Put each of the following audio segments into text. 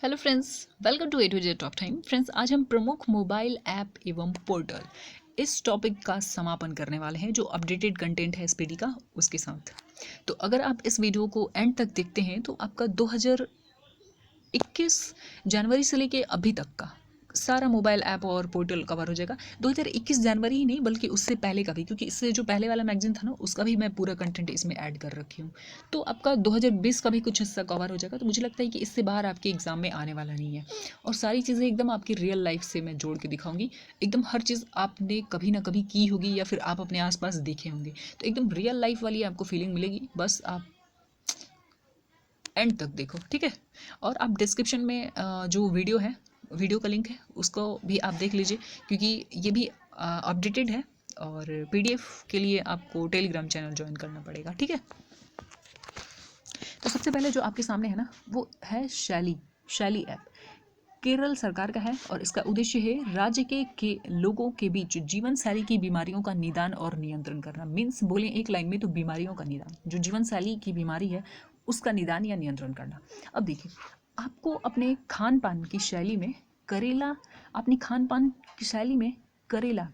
Hello friends, welcome to A to Z top time. Friends, आज हम प्रमुख mobile app एवं पोर्टल इस टॉपिक का समापन करने वाले हैं जो अपडेटेड कंटेंट है एसपीडी का उसके साथ। तो अगर आप इस वीडियो को एंड तक देखते हैं तो आपका 2021 जनवरी से लेके अभी तक का सारा मोबाइल ऐप और पोर्टल कवर हो जाएगा। 2021 जनवरी ही नहीं बल्कि उससे पहले का भी, क्योंकि इससे जो पहले वाला मैगजीन था ना उसका भी मैं पूरा कंटेंट इसमें ऐड कर रखी हूँ। तो आपका 2020 का भी कुछ हिस्सा कवर हो जाएगा। तो मुझे लगता है कि इससे बाहर आपके एग्जाम में आने वाला नहीं है और सारी चीज़ें एकदम आपकी रियल लाइफ से मैं जोड़ के दिखाऊंगी। एकदम हर चीज़ आपने कभी ना कभी की होगी या फिर आप अपने आसपास देखे होंगे, तो एकदम रियल लाइफ वाली आपको फीलिंग मिलेगी। बस आप एंड तक देखो, ठीक है। और आप डिस्क्रिप्शन में जो वीडियो का लिंक है उसको भी आप देख लीजिए, क्योंकि ये भी अपडेटेड है और पीडीएफ के लिए आपको टेलीग्राम चैनल ज्वाइन करना पड़ेगा, ठीक है। तो सबसे पहले जो आपके सामने है ना वो है शैली ऐप। केरल सरकार का है और इसका उद्देश्य है राज्य के लोगों के बीच जीवन शैली की बीमारियों का निदान और नियंत्रण करना। मीन्स बोले एक लाइन में तो बीमारियों का निदान, जो जीवन शैली की बीमारी है उसका निदान या नियंत्रण करना। अब देखिए, आपको अपने खान पान की शैली में करेला अपनी खान पान की शैली में करेला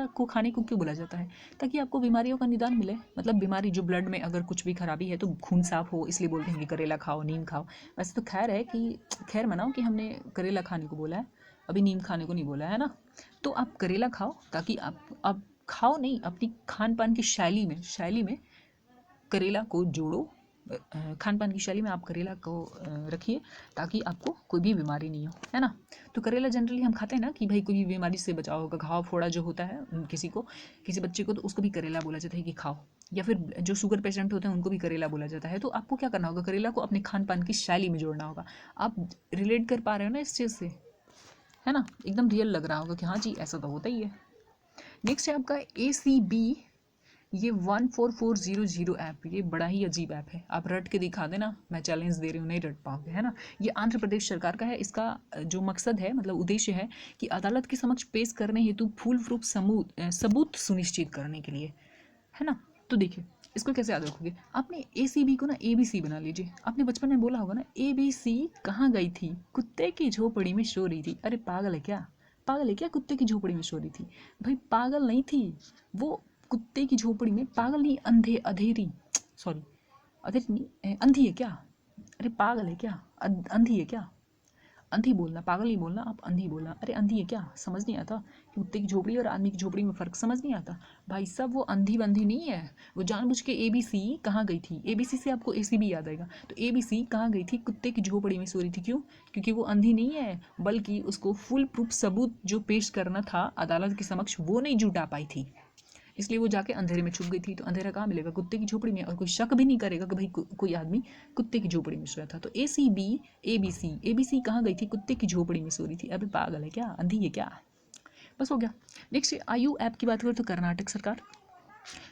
को खाने को क्यों बोला जाता है? ताकि आपको बीमारियों का निदान मिले। मतलब बीमारी जो ब्लड में अगर कुछ भी खराबी है तो खून साफ हो, इसलिए बोलते हैं कि करेला खाओ, नीम खाओ। वैसे तो खैर है कि खैर मनाओ कि हमने करेला खाने को बोला है, अभी नीम खाने को नहीं बोला है ना। तो आप करेला खाओ ताकि आप खाओ नहीं, अपनी खान पान की शैली में करेला को जोड़ो। खान पान की शैली में आप करेला को रखिए ताकि आपको कोई भी बीमारी नहीं हो, है ना। तो करेला जनरली हम खाते हैं ना कि भाई कोई भी बीमारी से बचाव होगा। घाव फोड़ा जो होता है किसी बच्चे को, तो उसको भी करेला बोला जाता है कि खाओ। या फिर जो शुगर पेशेंट होते हैं उनको भी करेला बोला जाता है। तो आपको क्या करना होगा, करेला को अपने खान पान की शैली में जोड़ना होगा। आप रिलेट कर पा रहे हो ना इस चीज़ से, है ना। एकदम रियल लग रहा होगा कि हाँ जी ऐसा तो होता ही है। नेक्स्ट है आपका ACB। ये 14400 ऐप, ये बड़ा ही अजीब ऐप है। आप रट के दिखा देना, मैं चैलेंज दे रही हूँ, नहीं रट पाओगे, है ना। ये आंध्र प्रदेश सरकार का है। इसका जो मकसद है, मतलब उद्देश्य है कि अदालत के समक्ष पेश करने हेतु फूल प्रूफ सबूत सुनिश्चित करने के लिए, है ना। तो देखिए, इसको कैसे याद रखोगे? आपने ACB को ना ABC बना लीजिए। आपने बचपन में बोला होगा ना, ABC कहाँ गई थी, कुत्ते की झोपड़ी में सो रही थी। अरे पागल है क्या? पागल है क्या? कुत्ते की झोपड़ी में सो रही थी? भाई पागल नहीं थी वो। कुत्ते की झोपड़ी में, पागल नहीं, अंधेरी, सॉरी, अधेरी नहीं, अंधी है क्या? अरे पागल है क्या? अंधी है क्या? अंधी बोलना, पागल नहीं बोलना, आप अंधी बोलना। अरे अंधी है क्या? समझ नहीं आता कि कुत्ते की झोपड़ी और आदमी की झोपड़ी में फ़र्क समझ नहीं आता? भाई साहब, वो अंधी बंधी नहीं है। वो जानबूझ के ABC कहाँ गई थी, ABC से आपको ACB याद आएगा। तो ABC कहाँ गई थी, कुत्ते की झोपड़ी में सो रही थी। क्यों? क्योंकि वो अंधी नहीं है, बल्कि उसको फुल प्रूफ सबूत जो पेश करना था अदालत के समक्ष वो नहीं जुटा पाई थी, इसलिए वो जाके अंधेरे में छुप गई थी। तो अंधेरा कहाँ मिलेगा? कुत्ते की झोपड़ी में। और कोई शक भी नहीं करेगा कि भाई कोई आदमी कुत्ते की झोपड़ी में सोया था। तो ACB ABC कहाँ गई थी, कुत्ते की झोपड़ी में सो रही थी। अभी पागल है क्या? अंधी है क्या? बस हो गया। नेक्स्ट आयु ऐप की बात करें तो कर्नाटक सरकार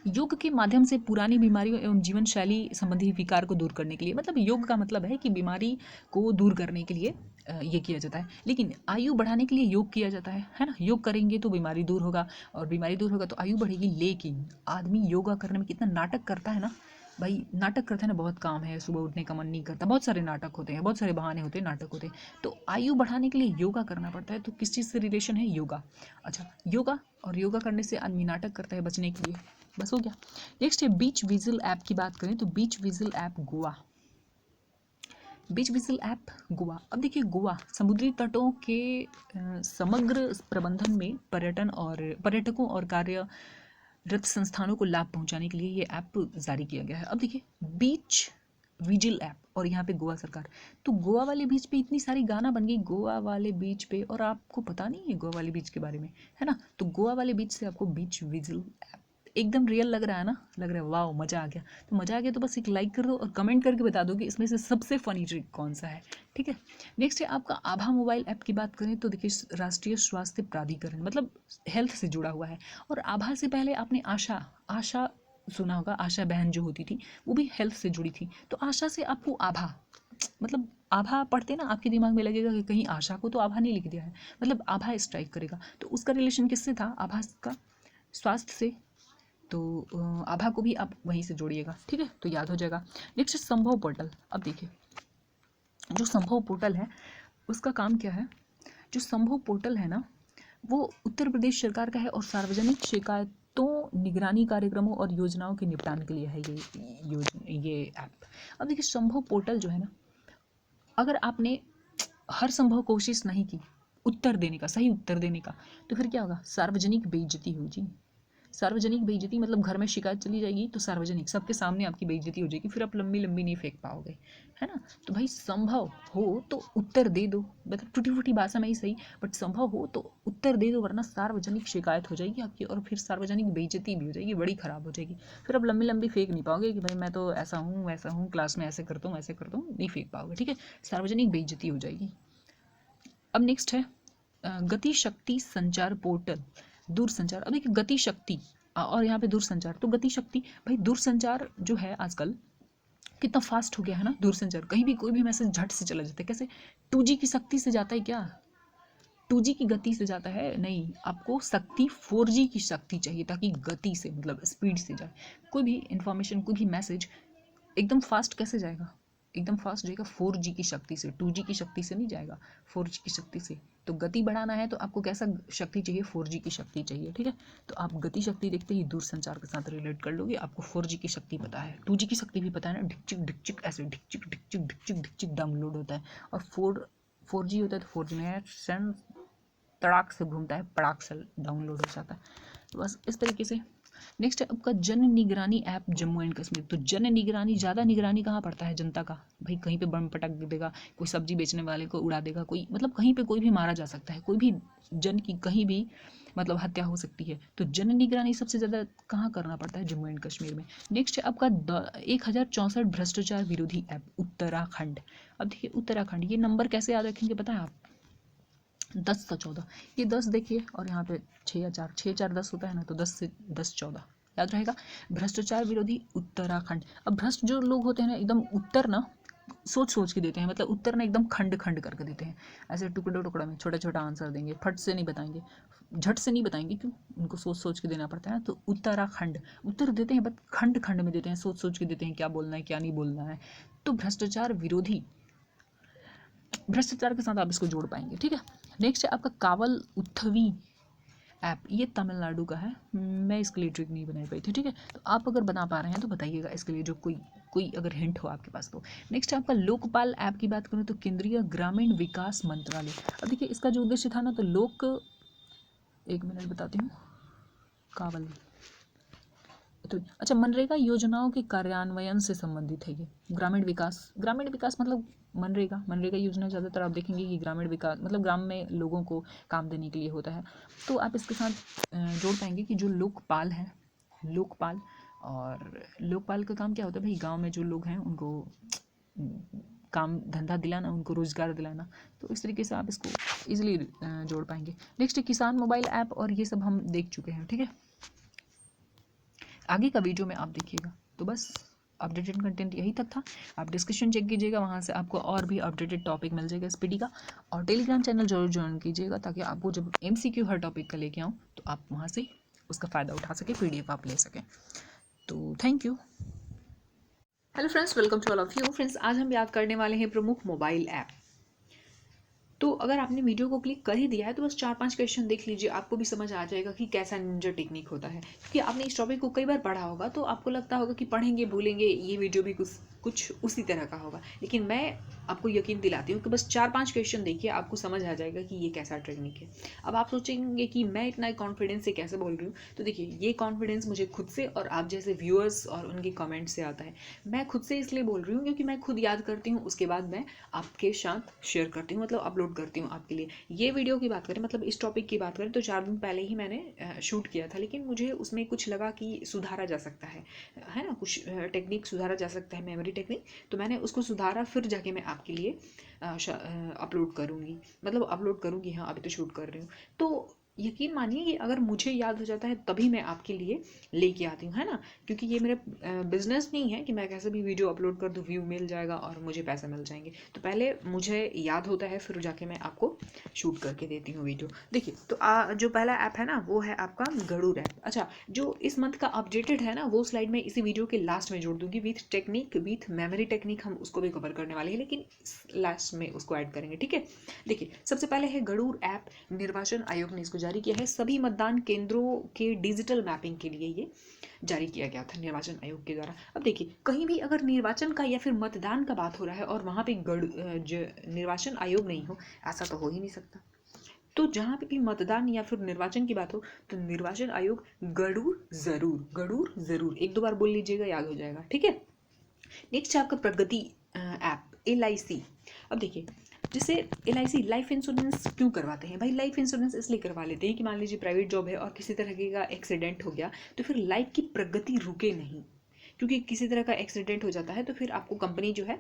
योग के माध्यम से पुरानी बीमारियों एवं जीवन शैली संबंधी विकार को दूर करने के लिए, मतलब योग का मतलब है कि बीमारी को दूर करने के लिए ये किया जाता है। लेकिन आयु बढ़ाने के लिए योग किया जाता है ना। योग करेंगे तो बीमारी दूर होगा और बीमारी दूर होगा तो आयु बढ़ेगी। लेकिन आदमी योगा करने में कितना नाटक करता है ना भाई। नाटक करता है ना, बहुत काम है, सुबह उठने का मन नहीं करता, बहुत सारे नाटक होते हैं, बहुत सारे बहाने होते हैं, नाटक होते हैं। तो आयु बढ़ाने के लिए योगा करना पड़ता है। तो किस चीज़ से रिलेशन है? योगा। अच्छा, योगा और योगा करने से आदमी नाटक करता है बचने के लिए। बस हो गया। नेक्स्ट है बीच विजिल ऐप की बात करें तो बीच विजिल ऐप गोवा। बीच विजिल ऐप गोवा। अब देखिए, गोवा समुद्री तटों के समग्र प्रबंधन में पर्यटकों और कार्यरत संस्थानों को लाभ पहुंचाने के लिए ये ऐप जारी किया गया है। अब देखिए, बीच विजिल ऐप और यहाँ पे गोवा सरकार। तो गोवा वाले बीच पे इतनी सारी गाना बन गई, गोवा वाले बीच पे, और आपको पता नहीं है गोवा वाले बीच के बारे में, है ना। तो गोवा वाले बीच से आपको बीच विजिल ऐप एकदम रियल लग रहा है ना, लग रहा है वाह मज़ा आ गया। तो मज़ा आ गया तो बस एक लाइक कर दो और कमेंट करके बता दो कि इसमें से सबसे फनी ट्रिक कौन सा है, ठीक है। नेक्स्ट है आपका आभा मोबाइल ऐप की बात करें तो देखिए, राष्ट्रीय स्वास्थ्य प्राधिकरण मतलब हेल्थ से जुड़ा हुआ है। और आभा से पहले आपने आशा आशा सुना होगा। आशा बहन जो होती थी वो भी हेल्थ से जुड़ी थी। तो आशा से आपको आभा, मतलब आभा पढ़ते ना आपके दिमाग में लगेगा कि कहीं आशा को तो आभा नहीं लिख दिया है, मतलब आभा स्ट्राइक करेगा। तो उसका रिलेशन किससे था? आभा का स्वास्थ्य से। तो आभा को भी आप वहीं से जोड़िएगा, ठीक है, तो याद हो जाएगा। नेक्स्ट संभव पोर्टल। अब देखिए, जो संभव पोर्टल है उसका काम क्या है? जो संभव पोर्टल है ना, वो उत्तर प्रदेश सरकार का है और सार्वजनिक शिकायतों, निगरानी कार्यक्रमों और योजनाओं के निपटान के लिए है ये ऐप। अब देखिए, संभव पोर्टल जो है ना, अगर आपने हर संभव कोशिश नहीं की उत्तर देने का, सही उत्तर देने का, तो फिर क्या होगा? सार्वजनिक बेइज्जती होगी। सार्वजनिक बेइज्जती मतलब घर में शिकायत चली जाएगी तो सार्वजनिक सबके सामने आपकी बेइज्जती हो जाएगी, फिर आप लंबी लंबी नहीं फेंक पाओगे, है ना? तो भाई संभव हो तो उत्तर दे दो, मतलब टूटी फूटी भाषा में ही सही, बट संभव हो तो उत्तर दे दो, वरना सार्वजनिक शिकायत हो जाएगी आपकी और फिर सार्वजनिक बेइज्जती भी हो जाएगी, बड़ी खराब हो जाएगी। फिर आप लंबी लंबी फेंक नहीं पाओगे कि भाई मैं तो ऐसा हूँ वैसा हूँ, क्लास में ऐसे करता हूँ ऐसे करता हूँ, नहीं फेंक पाओगे, ठीक है? सार्वजनिक बेइज्जती हो जाएगी। अब नेक्स्ट है गति शक्ति संचार पोर्टल, दूरसंचार। अब देखिए, गति शक्ति और यहाँ पे दूरसंचार, तो गति शक्ति, भाई दूरसंचार जो है आजकल कितना फास्ट हो गया है ना दूरसंचार, कहीं भी कोई भी मैसेज झट से चला जाता है। कैसे? 2G की शक्ति से जाता है क्या? 2G की गति से जाता है? नहीं, आपको शक्ति 4G की शक्ति चाहिए, ताकि गति से मतलब स्पीड से जाए कोई भी इंफॉर्मेशन, कोई भी मैसेज एकदम फास्ट कैसे जाएगा? एकदम फास्ट जाएगा 4G की शक्ति से, 2G की शक्ति से नहीं जाएगा, 4G की शक्ति से। तो गति बढ़ाना है तो आपको कैसा शक्ति चाहिए? 4G की शक्ति चाहिए, ठीक है? तो आप गति शक्ति देखते ही दूरसंचार के साथ रिलेट कर लोगे, आपको 4G की शक्ति पता है, 2G की शक्ति भी पता है ना, ढिकचिक ढिकचिक ऐसे ढिकचिक ढिकचिक ढिकचिक ढिकचिक डाउनलोड होता है। और 4G होता है तो 4G में सेंस तड़ाक से घूमता है, पड़ाक से डाउनलोड हो जाता है। तो बस इस तरीके से। नेक्स्ट है आपका जन निगरानी ऐप जम्मू एंड कश्मीर। तो जन निगरानी, ज़्यादा निगरानी कहाँ पड़ता है? जनता का। भाई कहीं पे बम पटक देगा, कोई सब्जी बेचने वाले को उड़ा देगा, कोई मतलब कहीं पे कोई भी मारा जा सकता है, कोई भी जन की कहीं भी मतलब हत्या हो सकती है। तो जन निगरानी सबसे ज़्यादा कहाँ करना पड़ता है? जम्मू एंड कश्मीर में। नेक्स्ट है आपका 1064 भ्रष्टाचार विरोधी ऐप उत्तराखंड। अब देखिए उत्तराखंड, ये नंबर कैसे याद रखेंगे पता है आप? 10 से 14, ये 10 देखिए और यहाँ पे 6 या 4, 6 4 10 होता है ना, तो 10 से 10 14 याद रहेगा। भ्रष्टाचार विरोधी उत्तराखंड। अब भ्रष्ट जो लोग होते हैं ना, एकदम उत्तर ना सोच सोच के देते हैं, मतलब उत्तर ना एकदम खंड खंड करके देते हैं, ऐसे टुकड़े टुकड़े में छोटा छोटा आंसर देंगे, फट से नहीं बताएंगे, झट से नहीं बताएंगे, क्यों? उनको सोच सोच के देना पड़ता है ना। तो उत्तराखंड, उत्तर देते हैं बट खंड खंड में देते हैं, सोच सोच के देते हैं क्या बोलना है क्या नहीं बोलना है। तो भ्रष्टाचार विरोधी, भ्रष्टाचार के साथ आप इसको जोड़ पाएंगे, ठीक है? नेक्स्ट है आपका कावल उथवी ऐप, ये तमिलनाडु का है, मैं इसके लिए ट्रिक नहीं बना पाई थी, ठीक है? तो आप अगर बना पा रहे हैं तो बताइएगा इसके लिए, जो कोई कोई अगर हिंट हो आपके पास तो। नेक्स्ट है आपका लोकपाल ऐप की बात करूँ तो केंद्रीय ग्रामीण विकास मंत्रालय। अब देखिए इसका जो उद्देश्य था ना, तो एक मिनट बताती हूँ, कावल तो अच्छा, मनरेगा योजनाओं के कार्यान्वयन से संबंधित है ये। ग्रामीण विकास मतलब मनरेगा योजना ज़्यादातर आप देखेंगे कि ग्रामीण विकास मतलब ग्राम में लोगों को काम देने के लिए होता है। तो आप इसके साथ जोड़ पाएंगे कि जो लोकपाल है, लोकपाल, और लोकपाल का काम क्या होता है भाई? गांव में जो लोग हैं उनको काम धंधा दिलाना, उनको रोजगार दिलाना। तो इस तरीके से आप इसको इजीली जोड़ पाएंगे। नेक्स्ट किसान मोबाइल ऐप, और ये सब हम देख चुके हैं, ठीक है? आगे का वीडियो में आप देखिएगा। तो बस अपडेटेड कंटेंट यही तक था। आप डिस्कशन चेक कीजिएगा, वहाँ से आपको और भी अपडेटेड टॉपिक मिल जाएगा SPD का। और टेलीग्राम चैनल जरूर ज्वाइन कीजिएगा, ताकि आपको जब MCQ हर टॉपिक का लेके आऊँ तो आप वहाँ से उसका फ़ायदा उठा सकें, PDF आप ले सकें। तो thank you. Hello friends, welcome to all of you. Friends, आज हम याद करने वाले हैं प्रमुख मोबाइल ऐप। तो अगर आपने वीडियो को क्लिक कर ही दिया है तो बस 4-5 क्वेश्चन देख लीजिए, आपको भी समझ आ जाएगा कि कैसा निंजा टेक्निक होता है। क्योंकि आपने इस टॉपिक को कई बार पढ़ा होगा, तो आपको लगता होगा कि पढ़ेंगे भूलेंगे, ये वीडियो भी कुछ उसी तरह का होगा। लेकिन मैं आपको यकीन दिलाती हूँ कि बस 4-5 क्वेश्चन देखिए, आपको समझ आ जाएगा कि ये कैसा टेक्निक है। अब आप सोचेंगे कि मैं इतना कॉन्फिडेंस से कैसे बोल रही हूँ, तो देखिए ये कॉन्फिडेंस मुझे खुद से और आप जैसे व्यूअर्स और उनके कमेंट से आता है। मैं खुद से इसलिए बोल रही हूँ क्योंकि मैं खुद याद करती हूँ, उसके बाद मैं आपके साथ शेयर करती हूँ, मतलब अपलोड करती हूँ आपके लिए। ये वीडियो की बात करें, मतलब इस टॉपिक की बात करें, तो 4 दिन पहले ही मैंने शूट किया था, लेकिन मुझे उसमें कुछ लगा कि सुधारा जा सकता है ना, कुछ टेक्निक सुधारा जा सकता है, मेमोरी टेक्निक। तो मैंने उसको सुधारा, फिर जाके मैं आपके लिए अपलोड करूँगी, मतलब अपलोड करूँगी, हाँ अभी तो शूट कर रही हूँ। तो यकीन मानिए कि अगर मुझे याद हो जाता है तभी मैं आपके लिए लेके आती हूँ, है ना, क्योंकि ये मेरा बिजनेस नहीं है कि मैं कैसे भी वीडियो अपलोड कर दूँ, व्यू मिल जाएगा और मुझे पैसे मिल जाएंगे। तो पहले मुझे याद होता है, फिर जाके मैं आपको शूट करके देती हूँ वीडियो। देखिए, तो जो पहला ऐप है ना वो है आपका गरुड़ ऐप। अच्छा, जो इस मंथ का अपडेटेड है ना वो स्लाइड में इसी वीडियो के लास्ट में जोड़ दूंगी, with technique, with memory technique हम उसको भी कवर करने वाले हैं, लेकिन लास्ट में उसको ऐड करेंगे, ठीक है। देखिए, सबसे पहले है गरुड़ ऐप। निर्वाचन आयोग ने इसको जारी किया है। सभी मतदान केंद्रों के डिजिटल मैपिंग के लिए ये जारी किया गया था निर्वाचन आयोग के द्वारा। अब देखिए, कहीं भी अगर निर्वाचन का या फिर मतदान का बात हो रहा है और वहाँ पे निर्वाचन आयोग नहीं हो, ऐसा तो हो ही नहीं सकता। तो जहाँ पे भी मतदान या फिर निर्वाचन की बात हो तो निर्वाचन आयोग गरुड़ जरूर, गरुड़ जरूर एक दो बार बोल लीजिएगा, याद हो जाएगा, ठीक है। नेक्स्ट है आपका प्रगति ऐप, LIC। अब देखिए, जैसे LIC लाइफ इंश्योरेंस क्यों करवाते हैं भाई? लाइफ इंश्योरेंस इसलिए करवा लेते हैं कि मान लीजिए प्राइवेट जॉब है और किसी तरह का एक्सीडेंट हो गया तो फिर लाइफ की प्रगति रुके नहीं, क्योंकि किसी तरह का एक्सीडेंट हो जाता है तो फिर आपको कंपनी जो है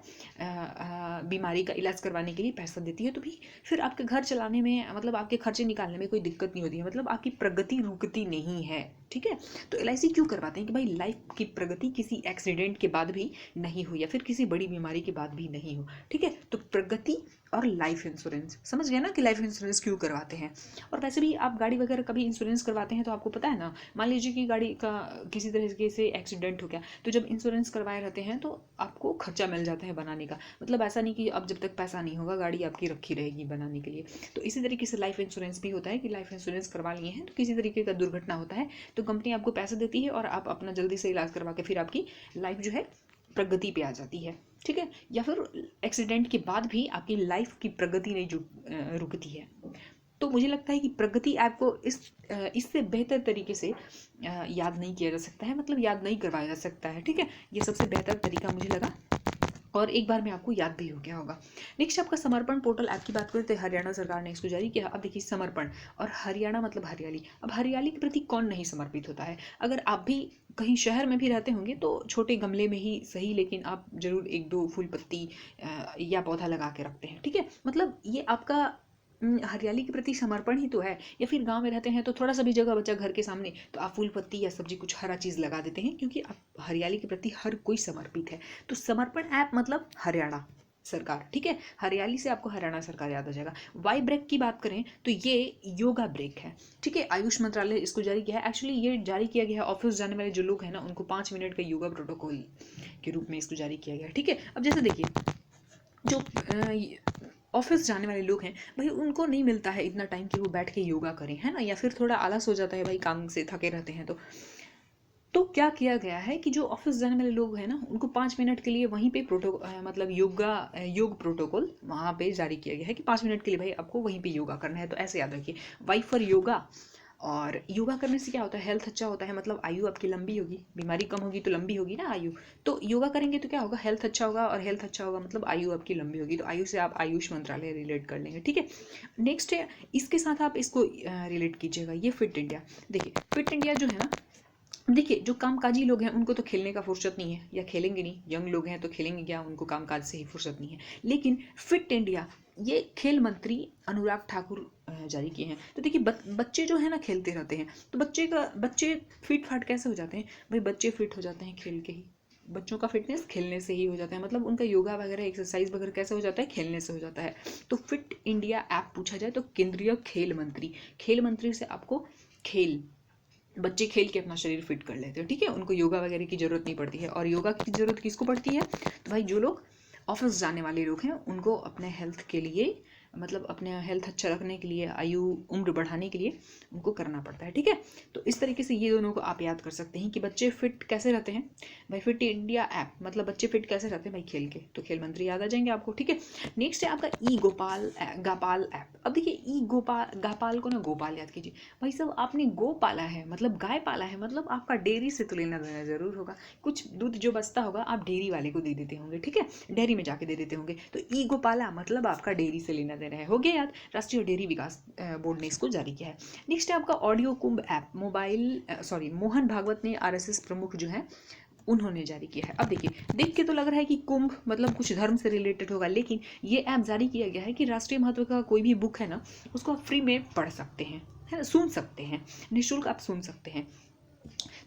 बीमारी का इलाज करवाने के लिए पैसा देती है, तो भी फिर आपके घर चलाने में, मतलब आपके खर्चे निकालने में कोई दिक्कत नहीं होती है, मतलब आपकी प्रगति रुकती नहीं है, ठीक है। तो LIC क्यों करवाते हैं कि भाई लाइफ की प्रगति किसी एक्सीडेंट के बाद भी नहीं हो या फिर किसी बड़ी बीमारी के बाद भी नहीं हो, ठीक है। तो प्रगति और लाइफ इंश्योरेंस, समझ गए ना कि लाइफ इंश्योरेंस क्यों करवाते हैं। और वैसे भी आप गाड़ी वगैरह का भी इंश्योरेंस करवाते हैं तो आपको पता है ना, मान लीजिए कि गाड़ी का किसी तरीके से एक्सीडेंट हो गया तो जब इंश्योरेंस करवाए रहते हैं तो आपको खर्चा मिल जाता है बनाने का, मतलब ऐसा नहीं कि अब जब तक पैसा नहीं होगा गाड़ी आपकी रखी रहेगी बनाने के लिए। तो इसी तरीके से लाइफ इंश्योरेंस भी होता है कि लाइफ इंश्योरेंस करवा लिए हैं तो किसी तरीके का दुर्घटना होता है तो कंपनी आपको पैसा देती है और आप अपना जल्दी से इलाज करवा के फिर आपकी लाइफ जो है प्रगति पे आ जाती है, ठीक है। या फिर एक्सीडेंट के बाद भी आपकी लाइफ की प्रगति नहीं रुकती है। तो मुझे लगता है कि प्रगति ऐप को इससे बेहतर तरीके से याद नहीं किया जा सकता है, मतलब याद नहीं करवाया जा सकता है, ठीक है। ये सबसे बेहतर तरीका मुझे लगा और एक बार में आपको याद भी हो गया होगा। नेक्स्ट आपका समर्पण पोर्टल ऐप की बात करें तो हरियाणा सरकार ने इसको जारी किया। अब देखिए, समर्पण और हरियाणा मतलब हरियाली। अब हरियाली के प्रति कौन नहीं समर्पित होता है? अगर आप भी कहीं शहर में भी रहते होंगे तो छोटे गमले में ही सही, लेकिन आप जरूर एक दो फूल पत्ती या पौधा लगा के रखते हैं, ठीक है। मतलब ये आपका हरियाली के प्रति समर्पण ही तो है। या फिर गांव में रहते हैं तो थोड़ा सा भी जगह बचा घर के सामने तो आप फूल पत्ती या सब्जी कुछ हरा चीज़ लगा देते हैं, क्योंकि आप हरियाली के प्रति हर कोई समर्पित है। तो समर्पण ऐप मतलब हरियाणा सरकार, ठीक है। हरियाली से आपको हरियाणा सरकार याद आ जाएगा। वाई ब्रेक की बात करें तो ये योगा ब्रेक है, ठीक है। आयुष मंत्रालय इसको जारी किया है। एक्चुअली ये जारी किया गया है ऑफिस जाने वाले जो लोग हैं ना उनको 5 मिनट का योगा प्रोटोकॉल के रूप में इसको जारी किया गया है, ठीक है। अब जैसे देखिए, जो ऑफिस जाने वाले लोग हैं भाई उनको नहीं मिलता है इतना टाइम कि वो बैठ के योगा करें, है ना, या फिर थोड़ा आलस हो जाता है भाई, काम से थके रहते हैं तो क्या किया गया है कि जो ऑफिस जाने वाले लोग हैं ना उनको 5 मिनट के लिए वहीं पे मतलब योग प्रोटोकॉल वहाँ पे जारी किया गया है कि 5 मिनट के लिए भाई आपको वहीं पे योगा करना है। तो ऐसे याद रखिए, वाई फॉर योगा। और योगा करने से क्या होता है, हेल्थ अच्छा होता है, मतलब आयु आपकी लंबी होगी, बीमारी कम होगी तो लंबी होगी ना आयु। तो योगा करेंगे तो क्या होगा, हेल्थ अच्छा होगा, और हेल्थ अच्छा होगा मतलब आयु आपकी लंबी होगी। तो आयु से आप आयुष मंत्रालय रिलेट कर लेंगे, ठीक है। नेक्स्ट है, इसके साथ आप इसको रिलेट कीजिएगा, ये फिट इंडिया। देखिए, फिट इंडिया जो है ना, देखिए जो कामकाजी लोग हैं उनको तो खेलने का फुर्सत नहीं है या खेलेंगे नहीं, यंग लोग हैं तो खेलेंगे क्या, उनको कामकाज से ही फुर्सत नहीं है। लेकिन फिट इंडिया ये खेल मंत्री अनुराग ठाकुर जारी किए हैं। तो देखिए बच्चे जो है ना खेलते रहते हैं तो बच्चे फिट फाट कैसे हो जाते हैं भाई? बच्चे फिट हो जाते हैं खेल के ही। बच्चों का फिटनेस खेलने से ही हो जाता है, मतलब उनका योगा वगैरह एक्सरसाइज वगैरह कैसे हो जाता है, खेलने से हो जाता है। तो फिट इंडिया ऐप पूछा जाए तो केंद्रीय खेल मंत्री से आपको बच्चे खेल के अपना शरीर फिट कर लेते हैं, ठीक है। उनको योगा वगैरह की जरूरत नहीं पड़ती है। और योगा की जरूरत किसको पड़ती है? तो भाई जो लोग ऑफिस जाने वाले लोग हैं उनको अपने हेल्थ के लिए, मतलब अपने हेल्थ अच्छा रखने के लिए, उम्र बढ़ाने के लिए उनको करना पड़ता है, ठीक है। तो इस तरीके से ये दोनों को आप याद कर सकते हैं कि बच्चे फिट कैसे रहते हैं भाई। फिट इंडिया ऐप मतलब बच्चे फिट कैसे रहते हैं भाई, खेल के। तो खेल मंत्री याद आ जाएंगे आपको, ठीक है। नेक्स्ट है आपका गापाल ऐप। अब देखिए गापाल को ना गोपाल याद कीजिए भाई साहब। आपने गो पाला है मतलब गाय पाला है, मतलब आपका डेयरी से तो लेना देना जरूर होगा। कुछ दूध जो बचता होगा आप डेयरी वाले को दे देते होंगे, ठीक है, डेयरी में जाके दे देते होंगे। तो गोपाला मतलब आपका डेयरी से लेना देना है, हो गया याद। राष्ट्रीय डेयरी विकास बोर्ड ने इसको जारी किया है। नेक्स्ट है आपका ऑडियो कुंभ ऐप। मोहन भागवत ने RSS प्रमुख जो है उन्होंने जारी किया है। अब देखिए, देख के तो लग रहा है कि कुंभ मतलब कुछ धर्म से रिलेटेड होगा, लेकिन ये ऐप जारी किया गया है कि राष्ट्रीय महत्व का कोई भी बुक है ना उसको आप फ्री में पढ़ सकते हैं, है ना, सुन सकते हैं, निःशुल्क आप सुन सकते हैं।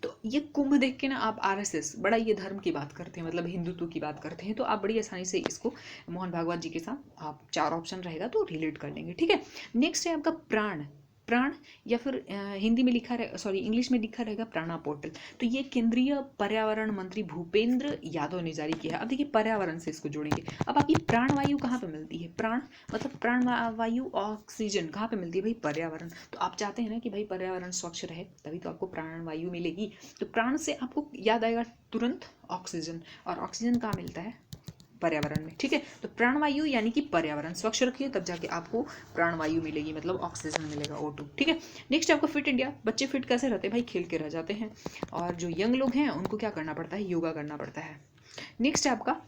तो ये कुंभ देख के ना आप आरएसएस बड़ा ये धर्म की बात करते हैं, मतलब हिंदुत्व की बात करते हैं, तो आप बड़ी आसानी से इसको मोहन भागवत जी के साथ आप 4 ऑप्शन रहेगा तो रिलेट कर लेंगे, ठीक है। नेक्स्ट है आपका प्राण। प्राण या फिर हिंदी में लिखा रहे, सॉरी इंग्लिश में लिखा रहेगा प्राणा पोर्टल। तो ये केंद्रीय पर्यावरण मंत्री भूपेंद्र यादव ने जारी किया है। अब देखिए पर्यावरण से इसको जोड़ेंगे। अब आपकी प्राणवायु कहाँ पे मिलती है? प्राण मतलब प्राणवायु ऑक्सीजन कहाँ पे मिलती है भाई? पर्यावरण। तो आप चाहते हैं ना कि भाई पर्यावरण स्वच्छ रहे, तभी तो आपको प्राणवायु मिलेगी। तो प्राण से आपको याद आएगा तुरंत ऑक्सीजन, और ऑक्सीजन कहाँ मिलता है? पर्यावरण में, ठीक है। तो प्राणवायु यानी कि पर्यावरण स्वच्छ रखिए, तब जाके आपको प्राणवायु मिलेगी, मतलब ऑक्सीजन मिलेगा, O2, ठीक है। नेक्स्ट आपको फिट इंडिया। बच्चे फिट कैसे रहते हैं भाई? खेल के रह जाते हैं। और जो यंग लोग हैं उनको क्या करना पड़ता है? योगा करना पड़ता है। नेक्स्ट है आपका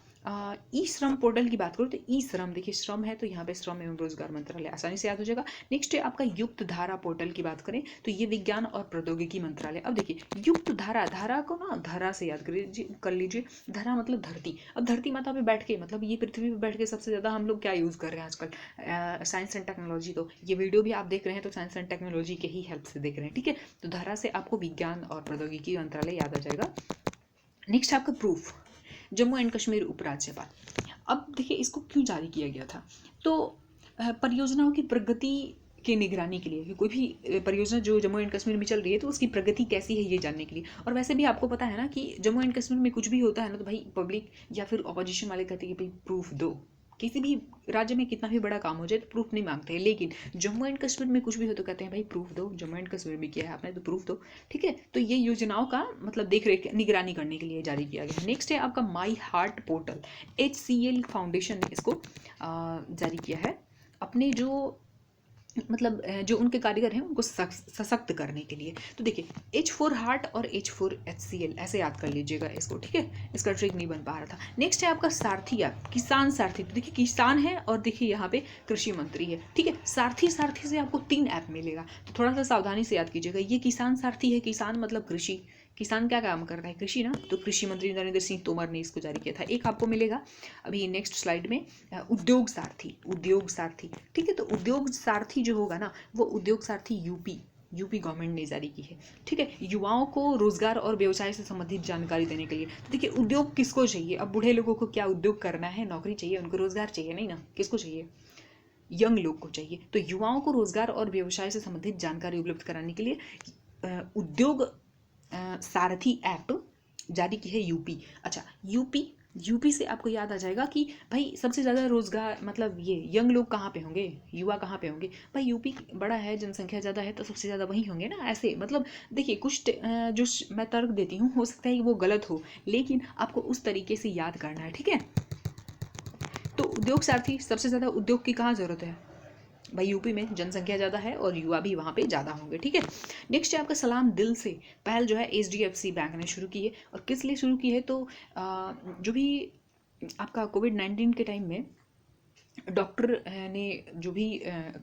ई श्रम पोर्टल की बात करूँ तो ई श्रम, देखिए श्रम है तो यहाँ पे श्रम एवं रोजगार मंत्रालय आसानी से याद हो जाएगा। नेक्स्ट है आपका युक्त धारा पोर्टल की बात करें तो ये विज्ञान और प्रौद्योगिकी मंत्रालय। अब देखिए युक्त धारा, धारा को ना धरा से याद कर लीजिए। धरा मतलब धरती। अब धरती माता पे बैठ के, मतलब ये पृथ्वी पे बैठ के सबसे ज़्यादा हम लोग क्या यूज़ कर रहे हैं आजकल? Science and technology. तो ये वीडियो भी आप देख रहे हैं तो साइंस एंड टेक्नोलॉजी के ही हेल्प से देख रहे हैं, ठीक है। तो धरा से आपको विज्ञान और प्रौद्योगिकी मंत्रालय याद आ जाएगा। नेक्स्ट आपका प्रूफ, जम्मू एंड कश्मीर उपराज्यपाल। अब देखिए इसको क्यों जारी किया गया था? तो परियोजनाओं की प्रगति की निगरानी के लिए, कि कोई भी परियोजना जो जम्मू एंड कश्मीर में चल रही है तो उसकी प्रगति कैसी है ये जानने के लिए। और वैसे भी आपको पता है ना कि जम्मू एंड कश्मीर में कुछ भी होता है ना तो भाई पब्लिक या फिर ऑपोजिशन वाले कहते हैं कि भाई प्रूफ दो। किसी भी राज्य में कितना भी बड़ा काम हो जाए तो प्रूफ नहीं मांगते हैं, लेकिन जम्मू एंड कश्मीर में कुछ भी हो तो कहते हैं भाई प्रूफ दो, जम्मू एंड कश्मीर में किया है आपने तो प्रूफ दो, ठीक है। तो ये योजनाओं का मतलब देख रेख निगरानी करने के लिए जारी किया गया। नेक्स्ट है आपका my heart portal. HCL foundation ने इसको जारी किया है अपने जो मतलब जो उनके कारीगर हैं उनको सशक्त करने के लिए। तो देखिए H फॉर हार्ट और H फॉर HCL ऐसे याद कर लीजिएगा इसको, ठीक है। इसका ट्रिक नहीं बन पा रहा था। नेक्स्ट है आपका सारथी ऐप, किसान सारथी। तो देखिए किसान है और देखिए यहाँ पे कृषि मंत्री है, ठीक है। सारथी से आपको 3 ऐप मिलेगा, तो थोड़ा सा सावधानी से याद कीजिएगा। ये किसान सारथी है, किसान मतलब कृषि, किसान क्या काम करता है? कृषि ना। तो कृषि मंत्री नरेंद्र सिंह तोमर ने इसको जारी किया था। एक आपको मिलेगा अभी नेक्स्ट स्लाइड में उद्योग सारथी, ठीक है। तो उद्योग सारथी जो होगा ना वो उद्योग सारथी यूपी गवर्नमेंट ने जारी की है, ठीक है। युवाओं को रोजगार और व्यवसाय से संबंधित जानकारी देने के लिए। तो देखिए उद्योग किसको चाहिए? अब बूढ़े लोगों को क्या उद्योग करना है? नौकरी चाहिए, उनको रोजगार चाहिए नहीं ना। किसको चाहिए? यंग लोग को चाहिए। तो युवाओं को रोजगार और व्यवसाय से संबंधित जानकारी उपलब्ध कराने के लिए उद्योग सारथी ऐप जारी की है यूपी। अच्छा यूपी से आपको याद आ जाएगा कि भाई सबसे ज़्यादा रोजगार मतलब ये यंग लोग कहाँ पे होंगे, युवा कहाँ पे होंगे? भाई यूपी बड़ा है, जनसंख्या ज़्यादा है तो सबसे ज़्यादा वहीं होंगे ना। ऐसे मतलब देखिए कुछ जो मैं तर्क देती हूँ हो सकता है कि वो गलत हो, लेकिन आपको उस तरीके से याद करना है, ठीक है। तो उद्योग सारथी, सबसे ज़्यादा उद्योग की कहाँ ज़रूरत है भाई? यूपी में जनसंख्या ज़्यादा है और युवा भी वहाँ पे ज़्यादा होंगे, ठीक है। नेक्स्ट है आपका सलाम दिल से पहल जो है HDFC बैंक ने शुरू की है। और किस लिए शुरू की है? तो जो भी आपका कोविड-19 के टाइम में डॉक्टर ने जो भी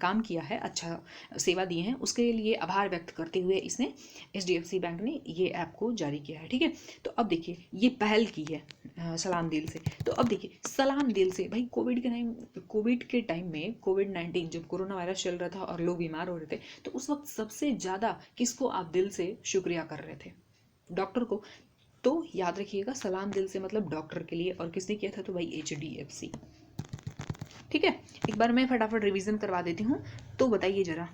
काम किया है, अच्छा सेवा दी है, उसके लिए आभार व्यक्त करते हुए इसने HDFC बैंक ने ये ऐप को जारी किया है, ठीक है। तो अब देखिए ये पहल की है सलाम दिल से। तो अब देखिए सलाम दिल से भाई कोविड के टाइम में कोविड-19 जब कोरोना वायरस चल रहा था और लोग बीमार हो रहे थे, तो उस वक्त सबसे ज़्यादा किसको आप दिल से शुक्रिया कर रहे थे? डॉक्टर को। तो याद रखिएगा सलाम दिल से मतलब डॉक्टर के लिए। और किसने किया था? तो भाई HDFC, ठीक है। एक बार मैं फटाफट रिवीजन करवा देती हूँ। तो बताइए जरा,